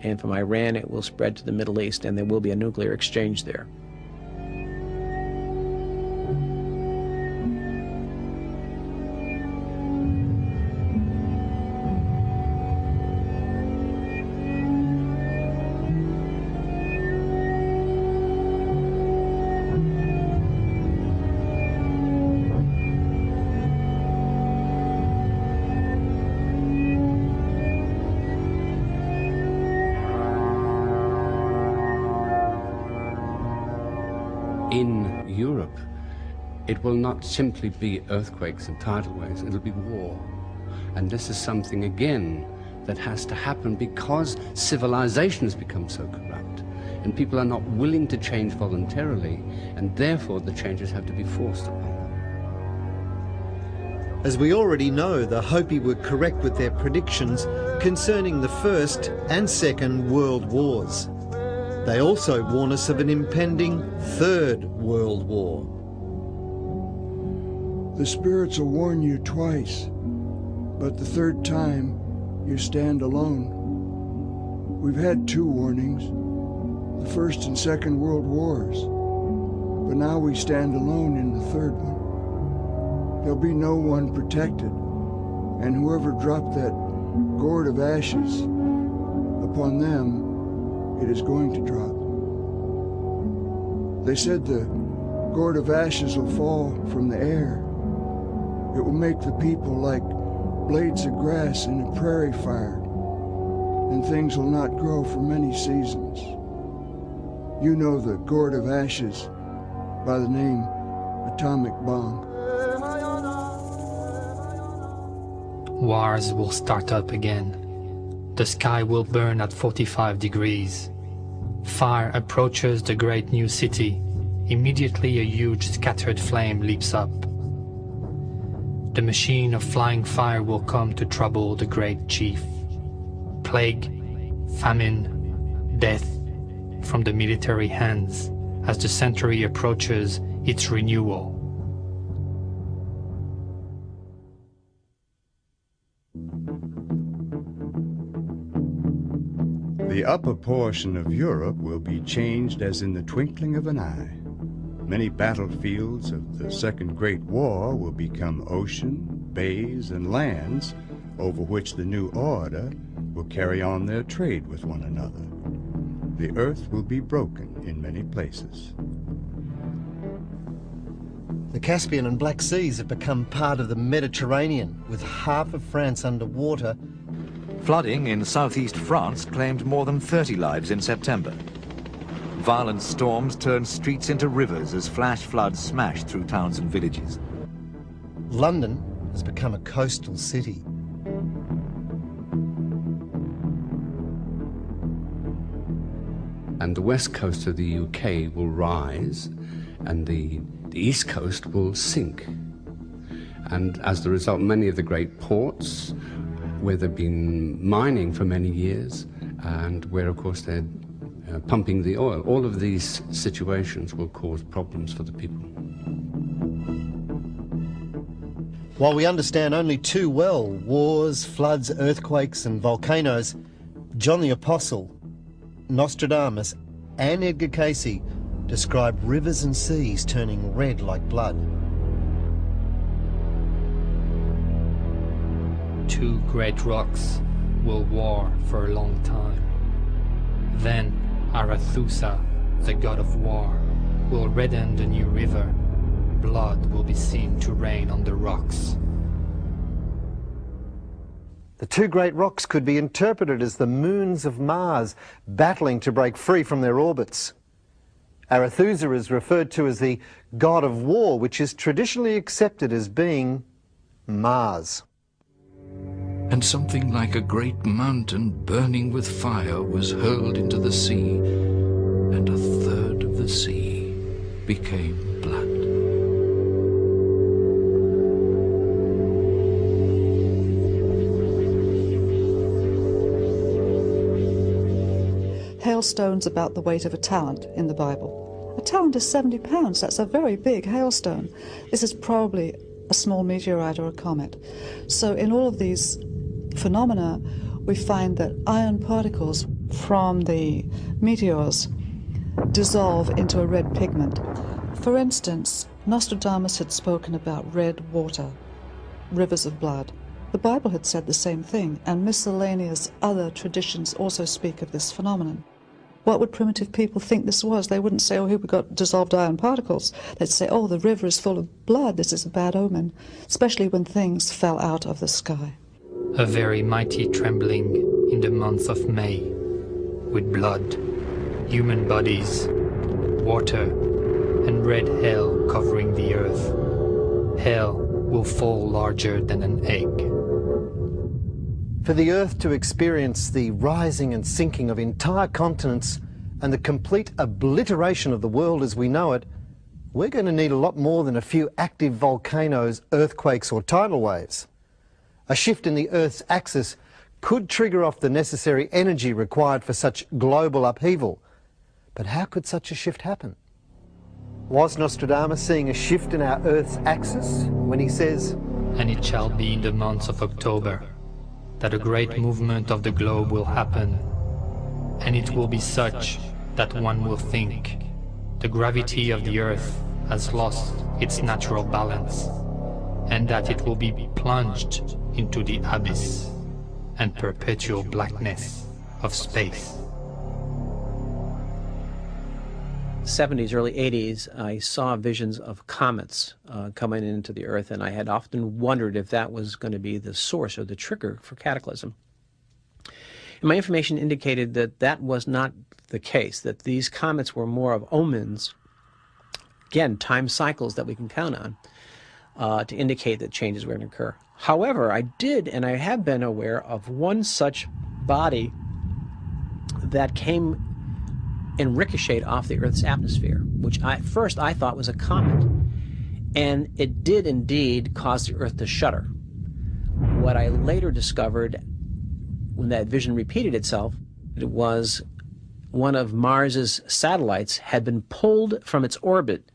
and from Iran it will spread to the Middle East, and there will be a nuclear exchange there. In Europe, it will not simply be earthquakes and tidal waves, it'll be war. And this is something, again, that has to happen because civilization has become so corrupt, and people are not willing to change voluntarily, and therefore the changes have to be forced upon them. As we already know, the Hopi were correct with their predictions concerning the First and Second World Wars. They also warn us of an impending Third World War. The spirits will warn you twice, but the third time you stand alone. We've had 2 warnings, the First and Second World Wars, but now we stand alone in the third one. There'll be no one protected, and whoever dropped that gourd of ashes upon them, it is going to drop. They said the gourd of ashes will fall from the air. It will make the people like blades of grass in a prairie fire, and things will not grow for many seasons. You know the gourd of ashes by the name atomic bomb. Wars will start up again. The sky will burn at 45 degrees. Fire approaches the great new city. Immediately a huge scattered flame leaps up. The machine of flying fire will come to trouble the great chief. Plague, famine, death from the military hands as the century approaches its renewal. The upper portion of Europe will be changed as in the twinkling of an eye. Many battlefields of the Second Great War will become ocean, bays, and lands over which the new order will carry on their trade with one another. The earth will be broken in many places. The Caspian and Black Seas have become part of the Mediterranean, with half of France underwater. Flooding in southeast France claimed more than 30 lives in September. Violent storms turned streets into rivers as flash floods smashed through towns and villages. London has become a coastal city. And the west coast of the UK will rise, and the east coast will sink. And as a result, many of the great ports, where they've been mining for many years, and where, of course, they're pumping the oil, all of these situations will cause problems for the people. While we understand only too well wars, floods, earthquakes and volcanoes, John the Apostle, Nostradamus and Edgar Cayce describe rivers and seas turning red like blood. 2 great rocks will war for a long time. Then Arethusa, the god of war, will redden the new river. Blood will be seen to rain on the rocks. The 2 great rocks could be interpreted as the moons of Mars battling to break free from their orbits. Arethusa is referred to as the god of war, which is traditionally accepted as being Mars. And something like a great mountain burning with fire was hurled into the sea, and a third of the sea became blood. Hailstones about the weight of a talent in the Bible. A talent is 70 pounds. That's a very big hailstone. This is probably a small meteorite or a comet. So in all of these phenomena, we find that iron particles from the meteors dissolve into a red pigment. For instance, Nostradamus had spoken about red water, rivers of blood. The Bible had said the same thing, and miscellaneous other traditions also speak of this phenomenon. What would primitive people think this was? They wouldn't say, oh, here we've got dissolved iron particles. They'd say, oh, the river is full of blood. This is a bad omen, especially when things fell out of the sky. A very mighty trembling in the month of May, with blood, human bodies, water, and red hail covering the earth. Hail will fall larger than an egg. For the Earth to experience the rising and sinking of entire continents and the complete obliteration of the world as we know it, we're going to need a lot more than a few active volcanoes, earthquakes or tidal waves. A shift in the Earth's axis could trigger off the necessary energy required for such global upheaval. But how could such a shift happen? Was Nostradamus seeing a shift in our Earth's axis when he says, "And it shall be in the month of October, that a great movement of the globe will happen, and it will be such that one will think the gravity of the earth has lost its natural balance, and that it will be plunged into the abyss and perpetual blackness of space." 70s, early 80s, I saw visions of comets coming into the Earth, and I had often wondered if that was going to be the source or the trigger for cataclysm. And my information indicated that that was not the case, that these comets were more of omens, again, time cycles that we can count on to indicate that changes were going to occur. However, I did, and I have been aware of one such body that came and ricocheted off the Earth's atmosphere, which first I thought was a comet. And it did indeed cause the Earth to shudder. What I later discovered, when that vision repeated itself, it was one of Mars's satellites had been pulled from its orbit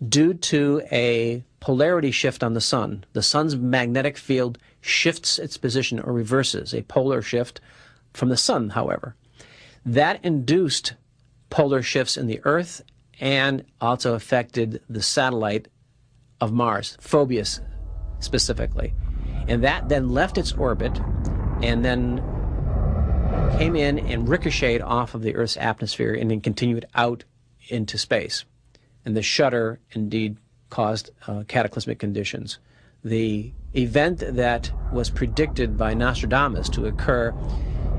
due to a polarity shift on the Sun. The Sun's magnetic field shifts its position or reverses, a polar shift from the Sun, however. That induced polar shifts in the Earth and also affected the satellite of Mars, Phobos specifically. And that then left its orbit and then came in and ricocheted off of the Earth's atmosphere and then continued out into space. And the shudder indeed caused cataclysmic conditions. The event that was predicted by Nostradamus to occur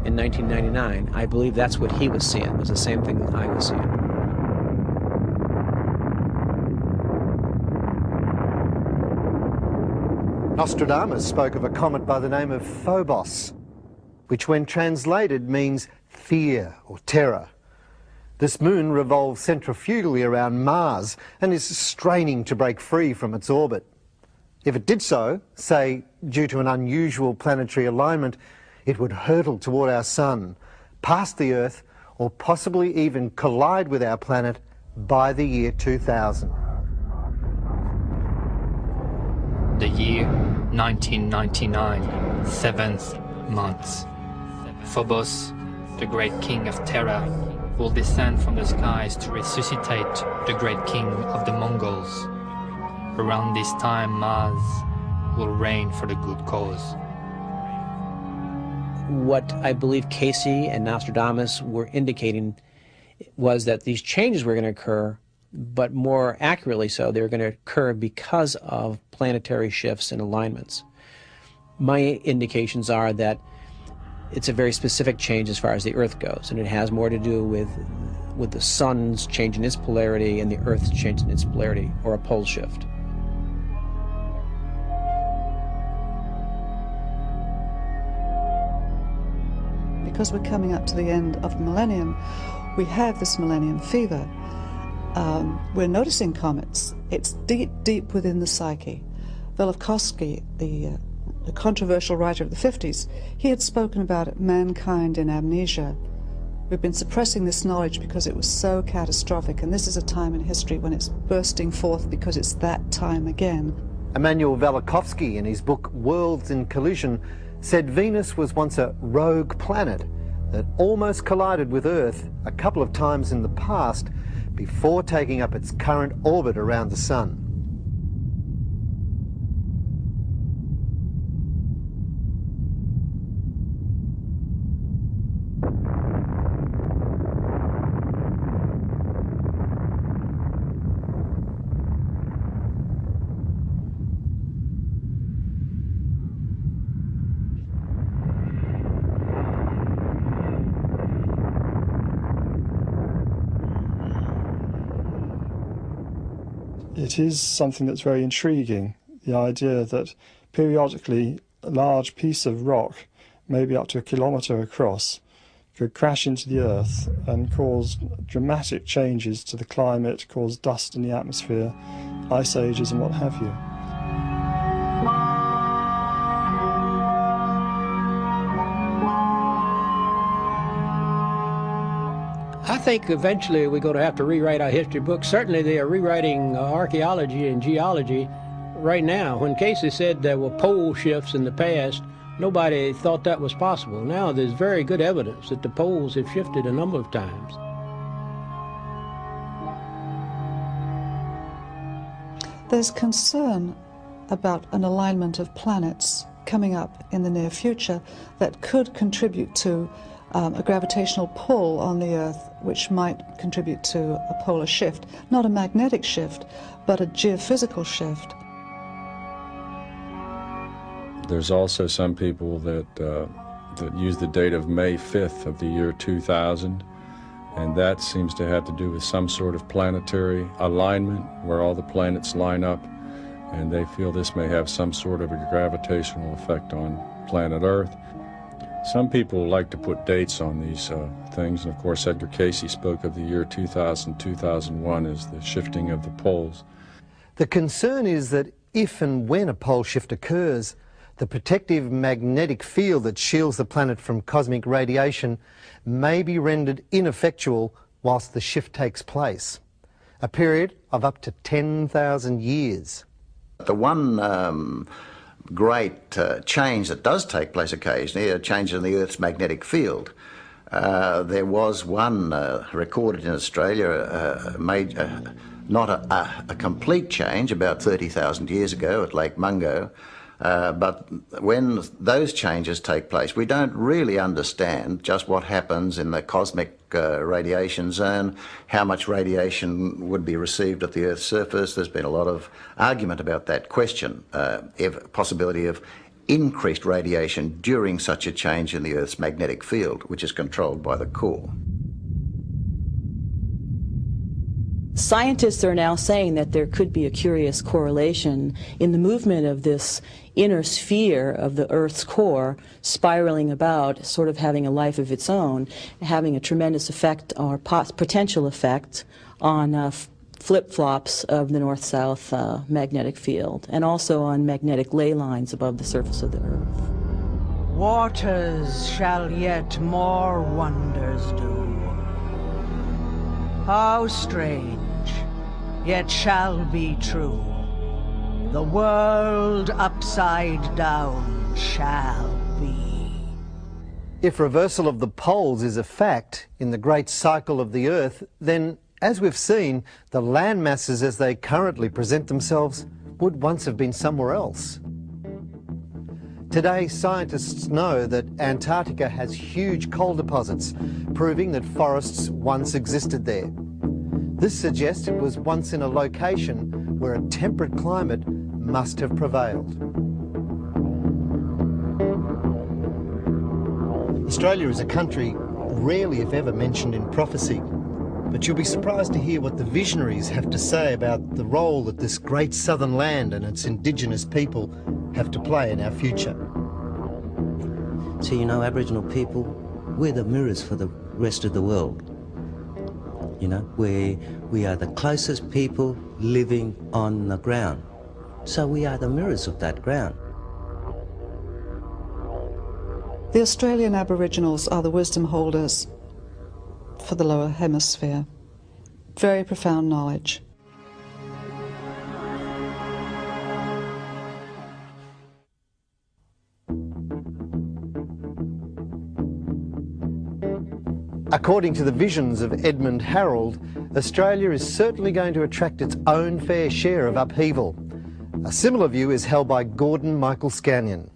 in 1999, I believe that's what he was seeing, was the same thing that I was seeing. Nostradamus spoke of a comet by the name of Phobos, which when translated means fear or terror. This moon revolves centrifugally around Mars and is straining to break free from its orbit. If it did so, say due to an unusual planetary alignment, it would hurtle toward our sun, past the Earth, or possibly even collide with our planet by the year 2000. The year 1999, 7th month. Phobos, the great king of Terra, will descend from the skies to resuscitate the great king of the Mongols. Around this time, Mars will reign for the good cause. What I believe Casey and Nostradamus were indicating was that these changes were going to occur, but more accurately so, they were going to occur because of planetary shifts and alignments. My indications are that it's a very specific change as far as the Earth goes, and it has more to do with with the sun's changing its polarity and the Earth's changing its polarity, or a pole shift. Because we're coming up to the end of the millennium, we have this millennium fever. We're noticing comets. It's deep, deep within the psyche. Velikovsky, the controversial writer of the 50s, he had spoken about mankind in amnesia. We've been suppressing this knowledge because it was so catastrophic, and this is a time in history when it's bursting forth because it's that time again. Immanuel Velikovsky, in his book Worlds in Collision, said Venus was once a rogue planet that almost collided with Earth a couple of times in the past before taking up its current orbit around the Sun. It is something that's very intriguing, the idea that periodically a large piece of rock, maybe up to 1 kilometre across, could crash into the Earth and cause dramatic changes to the climate, cause dust in the atmosphere, ice ages and what have you. I think eventually we're going to have to rewrite our history books. Certainly they are rewriting archaeology and geology right now. When Casey said there were pole shifts in the past, nobody thought that was possible. Now there's very good evidence that the poles have shifted a number of times. There's concern about an alignment of planets coming up in the near future that could contribute to a gravitational pull on the Earth, which might contribute to a polar shift. Not a magnetic shift, but a geophysical shift. There's also some people that use the date of May 5th of the year 2000, and that seems to have to do with some sort of planetary alignment where all the planets line up, and they feel this may have some sort of a gravitational effect on planet Earth. Some people like to put dates on these things, and of course Edgar Cayce spoke of the year 2000, 2001 as the shifting of the poles. The concern is that if and when a pole shift occurs, the protective magnetic field that shields the planet from cosmic radiation may be rendered ineffectual whilst the shift takes place, a period of up to 10,000 years. The one great change that does take place occasionally, a change in the Earth's magnetic field. There was one recorded in Australia, not a complete change, about 30,000 years ago at Lake Mungo, but when those changes take place, we don't really understand just what happens in the cosmic radiation zone, how much radiation would be received at the Earth's surface. There's been a lot of argument about that question, possibility of increased radiation during such a change in the Earth's magnetic field, which is controlled by the core. Scientists are now saying that there could be a curious correlation in the movement of this inner sphere of the Earth's core spiraling about, sort of having a life of its own, having a tremendous effect or potential effect on flip-flops of the north-south magnetic field, and also on magnetic ley lines above the surface of the Earth. Waters shall yet more wonders do. How strange, yet shall be true. The world upside down shall be. If reversal of the poles is a fact in the great cycle of the Earth, then, as we've seen, the land masses as they currently present themselves would once have been somewhere else. Today, scientists know that Antarctica has huge coal deposits, proving that forests once existed there. This suggests it was once in a location where a temperate climate must have prevailed. Australia is a country rarely, if ever, mentioned in prophecy. But you'll be surprised to hear what the visionaries have to say about the role that this great southern land and its indigenous people have to play in our future. So, you know, Aboriginal people, we're the mirrors for the rest of the world. You know, we are the closest people living on the ground. So we are the mirrors of that ground. The Australian Aboriginals are the wisdom holders for the lower hemisphere. Very profound knowledge. According to the visions of Edmund Harold, Australia is certainly going to attract its own fair share of upheaval. A similar view is held by Gordon Michael Scannion.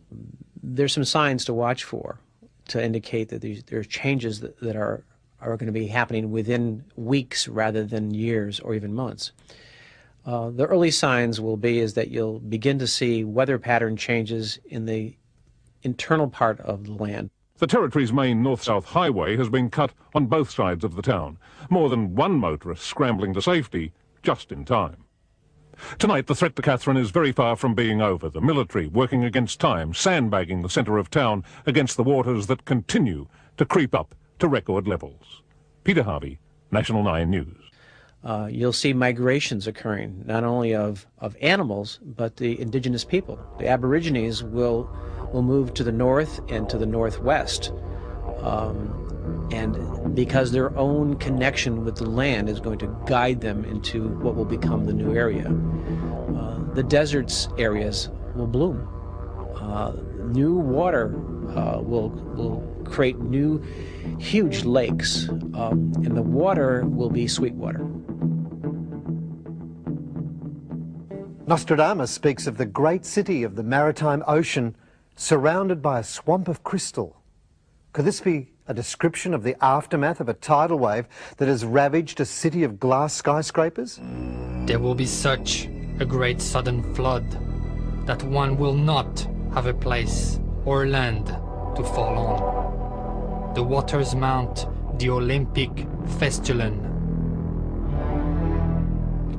There's some signs to watch for to indicate that there are changes that are going to be happening within weeks rather than years or even months. The early signs will be is that you'll begin to see weather pattern changes in the internal part of the land. The territory's main north-south highway has been cut on both sides of the town. More than one motorist scrambling to safety just in time. Tonight, the threat to Katherine is very far from being over. The military working against time, sandbagging the centre of town against the waters that continue to creep up to record levels. Peter Harvey, National 9 News. You'll see migrations occurring, not only of animals, but the indigenous people. The Aborigines will move to the north and to the northwest. And because their own connection with the land is going to guide them into what will become the new area. The deserts areas will bloom. New water will create new huge lakes, and the water will be sweet water. Nostradamus speaks of the great city of the maritime ocean surrounded by a swamp of crystal. Could this be a description of the aftermath of a tidal wave that has ravaged a city of glass skyscrapers? There will be such a great sudden flood that one will not have a place or land to fall on. The waters mount the Olympic Festulin.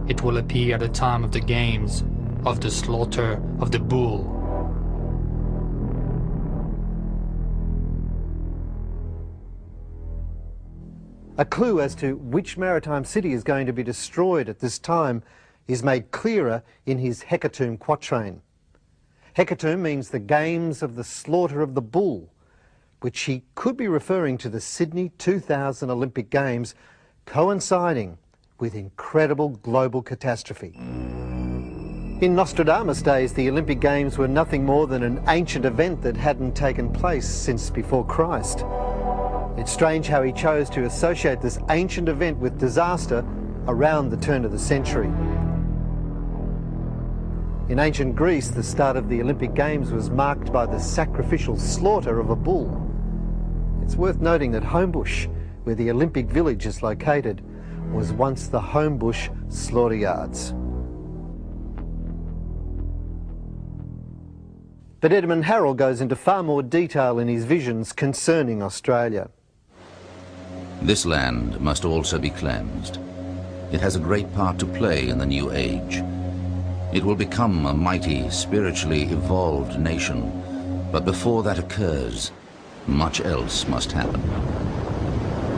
It will appear at the time of the games of the slaughter of the bull. A clue as to which maritime city is going to be destroyed at this time is made clearer in his Hecatomb quatrain. Hecatomb means the games of the slaughter of the bull, which he could be referring to the Sydney 2000 Olympic Games coinciding with incredible global catastrophe. In Nostradamus' days, the Olympic Games were nothing more than an ancient event that hadn't taken place since before Christ. It's strange how he chose to associate this ancient event with disaster around the turn of the century. In ancient Greece, the start of the Olympic Games was marked by the sacrificial slaughter of a bull. It's worth noting that Homebush, where the Olympic Village is located, was once the Homebush slaughter yards. But Edmund Harold goes into far more detail in his visions concerning Australia. This land must also be cleansed. It has a great part to play in the new age. It will become a mighty, spiritually evolved nation. But before that occurs, much else must happen.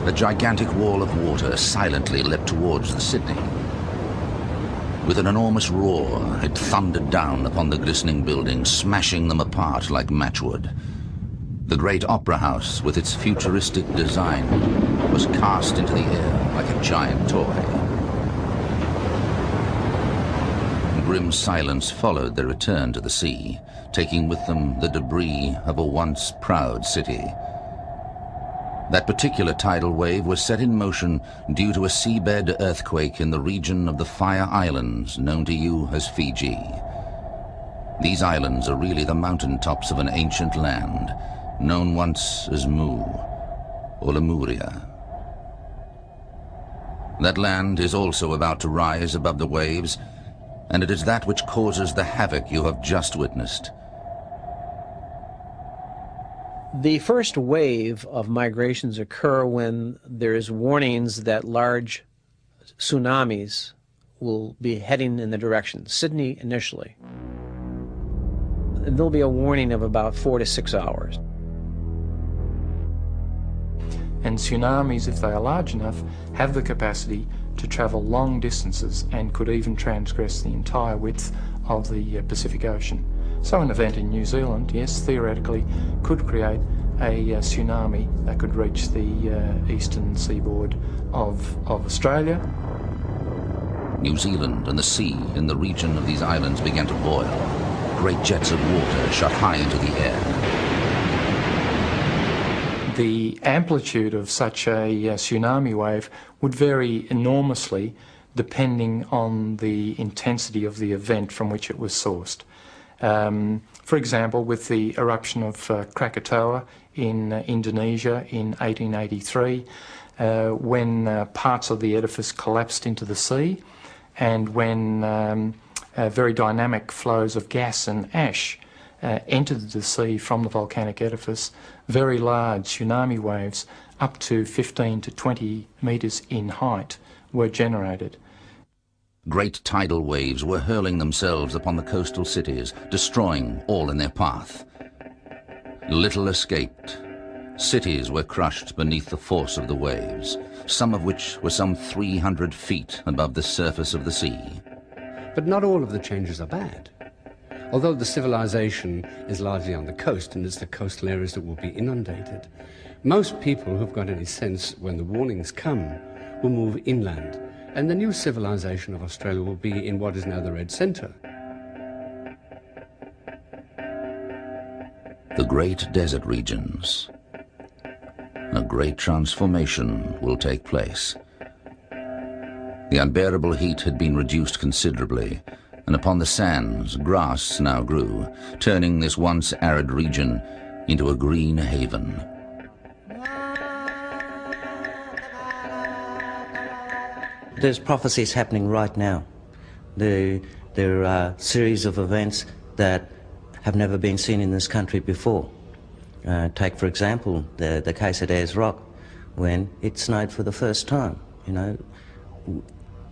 A gigantic wall of water silently leapt towards the Sydney. With an enormous roar, it thundered down upon the glistening buildings, smashing them apart like matchwood. The great opera house, with its futuristic design, was cast into the air like a giant toy. Grim silence followed their return to the sea, taking with them the debris of a once proud city. That particular tidal wave was set in motion due to a seabed earthquake in the region of the Fire Islands, known to you as Fiji. These islands are really the mountaintops of an ancient land, known once as Mu, or Lemuria. That land is also about to rise above the waves, and it is that which causes the havoc you have just witnessed. The first wave of migrations occur when there is warnings that large tsunamis will be heading in the direction, Sydney initially. There'll be a warning of about 4 to 6 hours. And tsunamis, if they are large enough, have the capacity to travel long distances and could even transgress the entire width of the Pacific Ocean. So an event in New Zealand, yes, theoretically could create a tsunami that could reach the eastern seaboard of Australia. New Zealand and the sea in the region of these islands began to boil. Great jets of water shot high into the air. The amplitude of such a tsunami wave would vary enormously depending on the intensity of the event from which it was sourced. For example, with the eruption of Krakatoa in Indonesia in 1883, when parts of the edifice collapsed into the sea, and when very dynamic flows of gas and ash entered the sea from the volcanic edifice, very large tsunami waves up to 15 to 20 metres in height were generated. Great tidal waves were hurling themselves upon the coastal cities, destroying all in their path. Little escaped. Cities were crushed beneath the force of the waves, some of which were some 300 feet above the surface of the sea. But not all of the changes are bad. Although the civilization is largely on the coast, and it's the coastal areas that will be inundated, most people who've got any sense when the warnings come will move inland, and the new civilization of Australia will be in what is now the Red Centre. The great desert regions. A great transformation will take place. The unbearable heat had been reduced considerably, and upon the sands grass now grew, turning this once arid region into a green haven. There's prophecies happening right now. There are a series of events that have never been seen in this country before. Take, for example, the case at Ayers Rock, when it snowed for the first time. You know,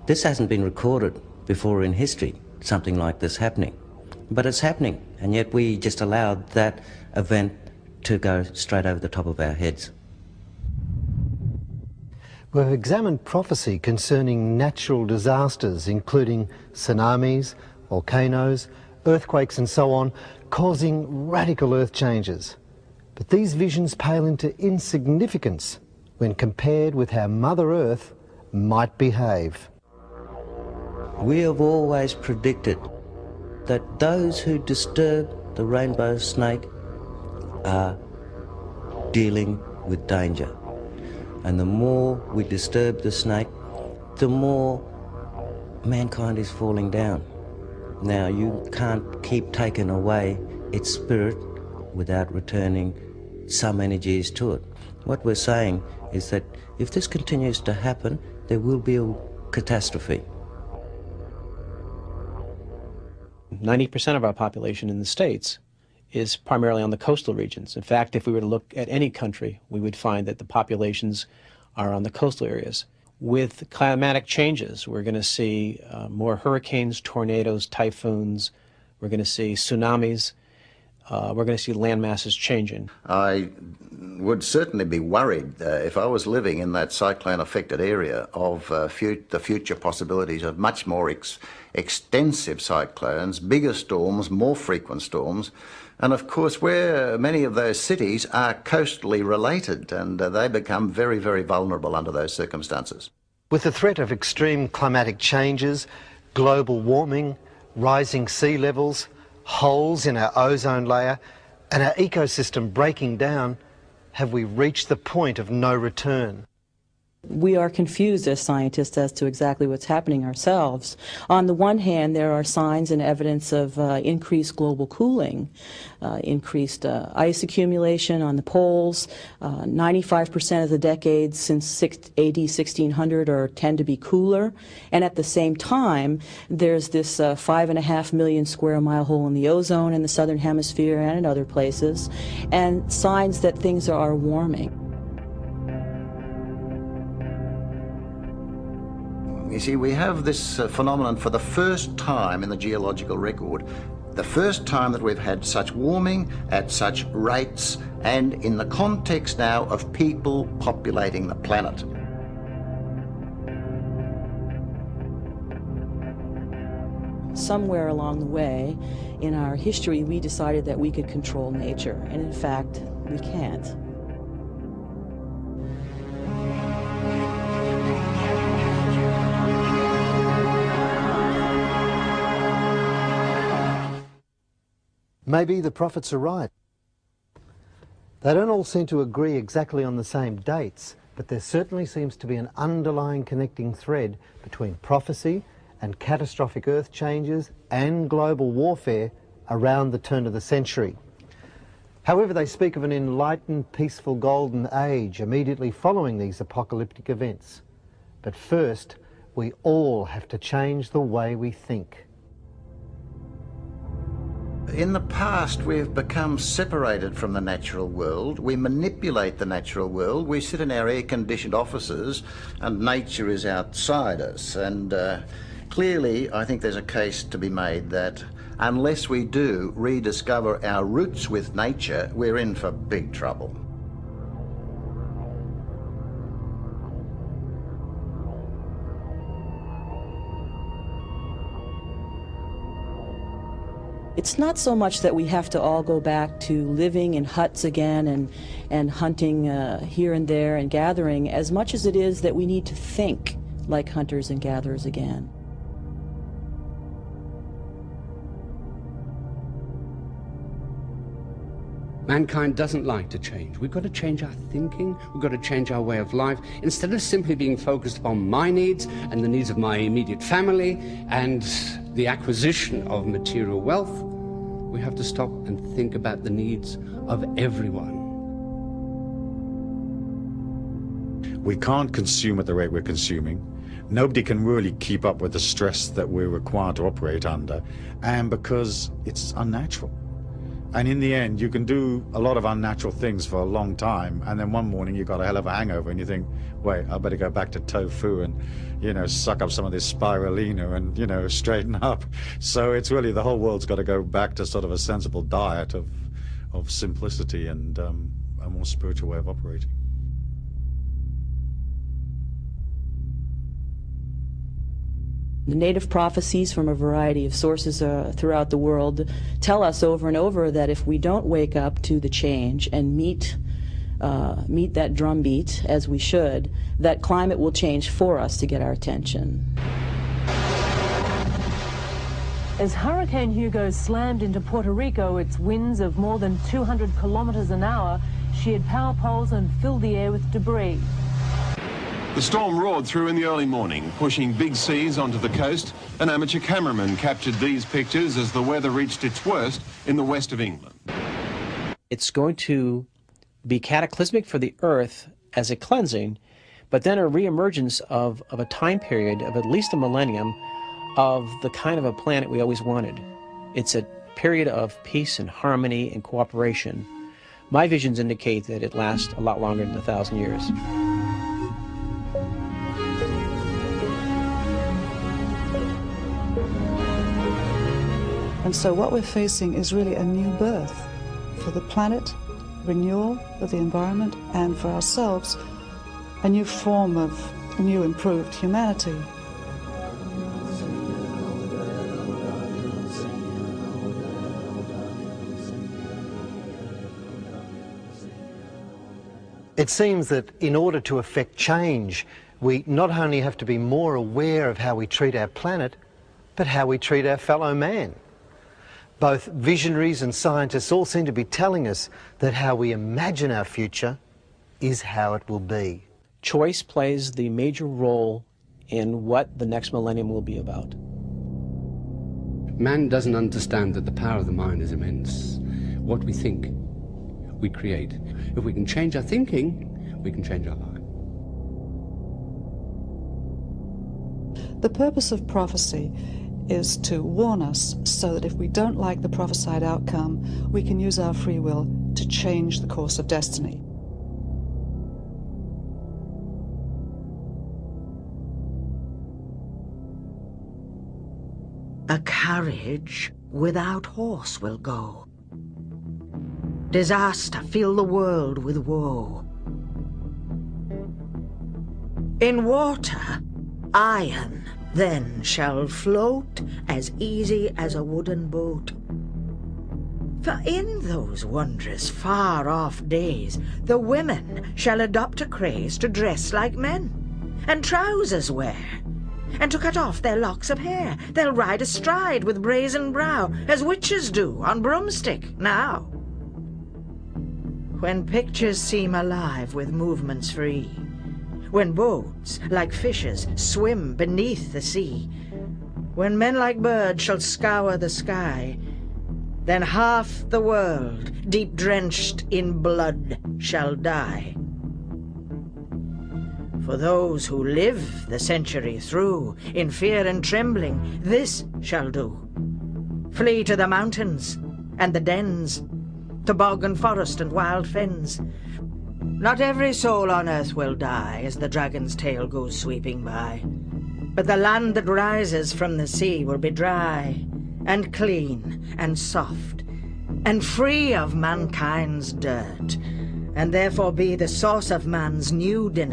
this hasn't been recorded before in history, something like this happening. But it's happening, and yet we just allowed that event to go straight over the top of our heads. We've examined prophecy concerning natural disasters, including tsunamis, volcanoes, earthquakes and so on, causing radical earth changes. But these visions pale into insignificance when compared with how Mother Earth might behave. We have always predicted that those who disturb the rainbow snake are dealing with danger. And the more we disturb the snake, the more mankind is falling down. Now, you can't keep taking away its spirit without returning some energies to it. What we're saying is that if this continues to happen, there will be a catastrophe. 90% of our population in the States is primarily on the coastal regions. In fact, if we were to look at any country, we would find that the populations are on the coastal areas. With climatic changes, we're going to see more hurricanes, tornadoes, typhoons. We're going to see tsunamis. We're going to see land masses changing. I would certainly be worried if I was living in that cyclone-affected area of the future possibilities of much more extensive cyclones, bigger storms, more frequent storms, and of course where many of those cities are coastally related, and they become very, very vulnerable under those circumstances. With the threat of extreme climatic changes, global warming, rising sea levels, holes in our ozone layer, and our ecosystem breaking down, have we reached the point of no return? We are confused as scientists as to exactly what's happening ourselves. On the one hand, there are signs and evidence of increased global cooling, increased ice accumulation on the poles. 95% of the decades since AD 1600 tend to be cooler. And at the same time, there's this 5.5 million square mile hole in the ozone in the southern hemisphere and in other places, and signs that things are warming. You see, we have this phenomenon for the first time in the geological record, the first time that we've had such warming at such rates and in the context now of people populating the planet. Somewhere along the way in our history, we decided that we could control nature, and in fact, we can't. Maybe the prophets are right. They don't all seem to agree exactly on the same dates, but there certainly seems to be an underlying connecting thread between prophecy and catastrophic earth changes and global warfare around the turn of the century. However, they speak of an enlightened, peaceful golden age immediately following these apocalyptic events. But first, we all have to change the way we think. In the past, we've become separated from the natural world. We manipulate the natural world. We sit in our air-conditioned offices and nature is outside us. And clearly, I think there's a case to be made that unless we do rediscover our roots with nature, we're in for big trouble. It's not so much that we have to all go back to living in huts again and hunting here and there and gathering, as much as it is that we need to think like hunters and gatherers again. Mankind doesn't like to change. We've got to change our thinking. We've got to change our way of life. Instead of simply being focused upon my needs and the needs of my immediate family and the acquisition of material wealth, we have to stop and think about the needs of everyone. We can't consume at the rate we're consuming. Nobody can really keep up with the stress that we're required to operate under, and because it's unnatural. And in the end, you can do a lot of unnatural things for a long time, and then one morning you got a hell of a hangover and you think, wait, I better go back to tofu and, you know, suck up some of this spirulina and, you know, straighten up. So it's really, the whole world's got to go back to sort of a sensible diet of simplicity and a more spiritual way of operating. The native prophecies from a variety of sources throughout the world tell us over and over that if we don't wake up to the change and meet that drumbeat as we should, that climate will change for us to get our attention. As Hurricane Hugo slammed into Puerto Rico, its winds of more than 200 kilometers an hour sheared power poles and filled the air with debris. The storm roared through in the early morning, pushing big seas onto the coast. An amateur cameraman captured these pictures as the weather reached its worst in the west of England. It's going to be cataclysmic for the Earth as a cleansing, but then a reemergence of a time period of at least a millennium of the kind of a planet we always wanted. It's a period of peace and harmony and cooperation. My visions indicate that it lasts a lot longer than 1,000 years. And so what we're facing is really a new birth for the planet, renewal of the environment, and for ourselves, a new form of a new improved humanity. It seems that in order to effect change, we not only have to be more aware of how we treat our planet, but how we treat our fellow man. Both visionaries and scientists all seem to be telling us that how we imagine our future is how it will be. Choice plays the major role in what the next millennium will be about. Man doesn't understand that the power of the mind is immense. What we think, we create. If we can change our thinking, we can change our life. The purpose of prophecy is to warn us so that if we don't like the prophesied outcome, we can use our free will to change the course of destiny. a carriage without horse will go. Disaster fill the world with woe. In water, iron then shall float as easy as a wooden boat. For in those wondrous far-off days, the women shall adopt a craze to dress like men, and trousers wear, and to cut off their locks of hair. They'll ride astride with brazen brow, as witches do on broomstick now. When pictures seem alive with movements free, when boats, like fishes, swim beneath the sea, when men like birds shall scour the sky, then half the world, deep drenched in blood, shall die. For those who live the century through, in fear and trembling, this shall do: flee to the mountains and the dens, to bog and forest and wild fens. Not every soul on earth will die as the dragon's tail goes sweeping by, but the land that rises from the sea will be dry and clean and soft and free of mankind's dirt, and therefore be the source of man's new dinner.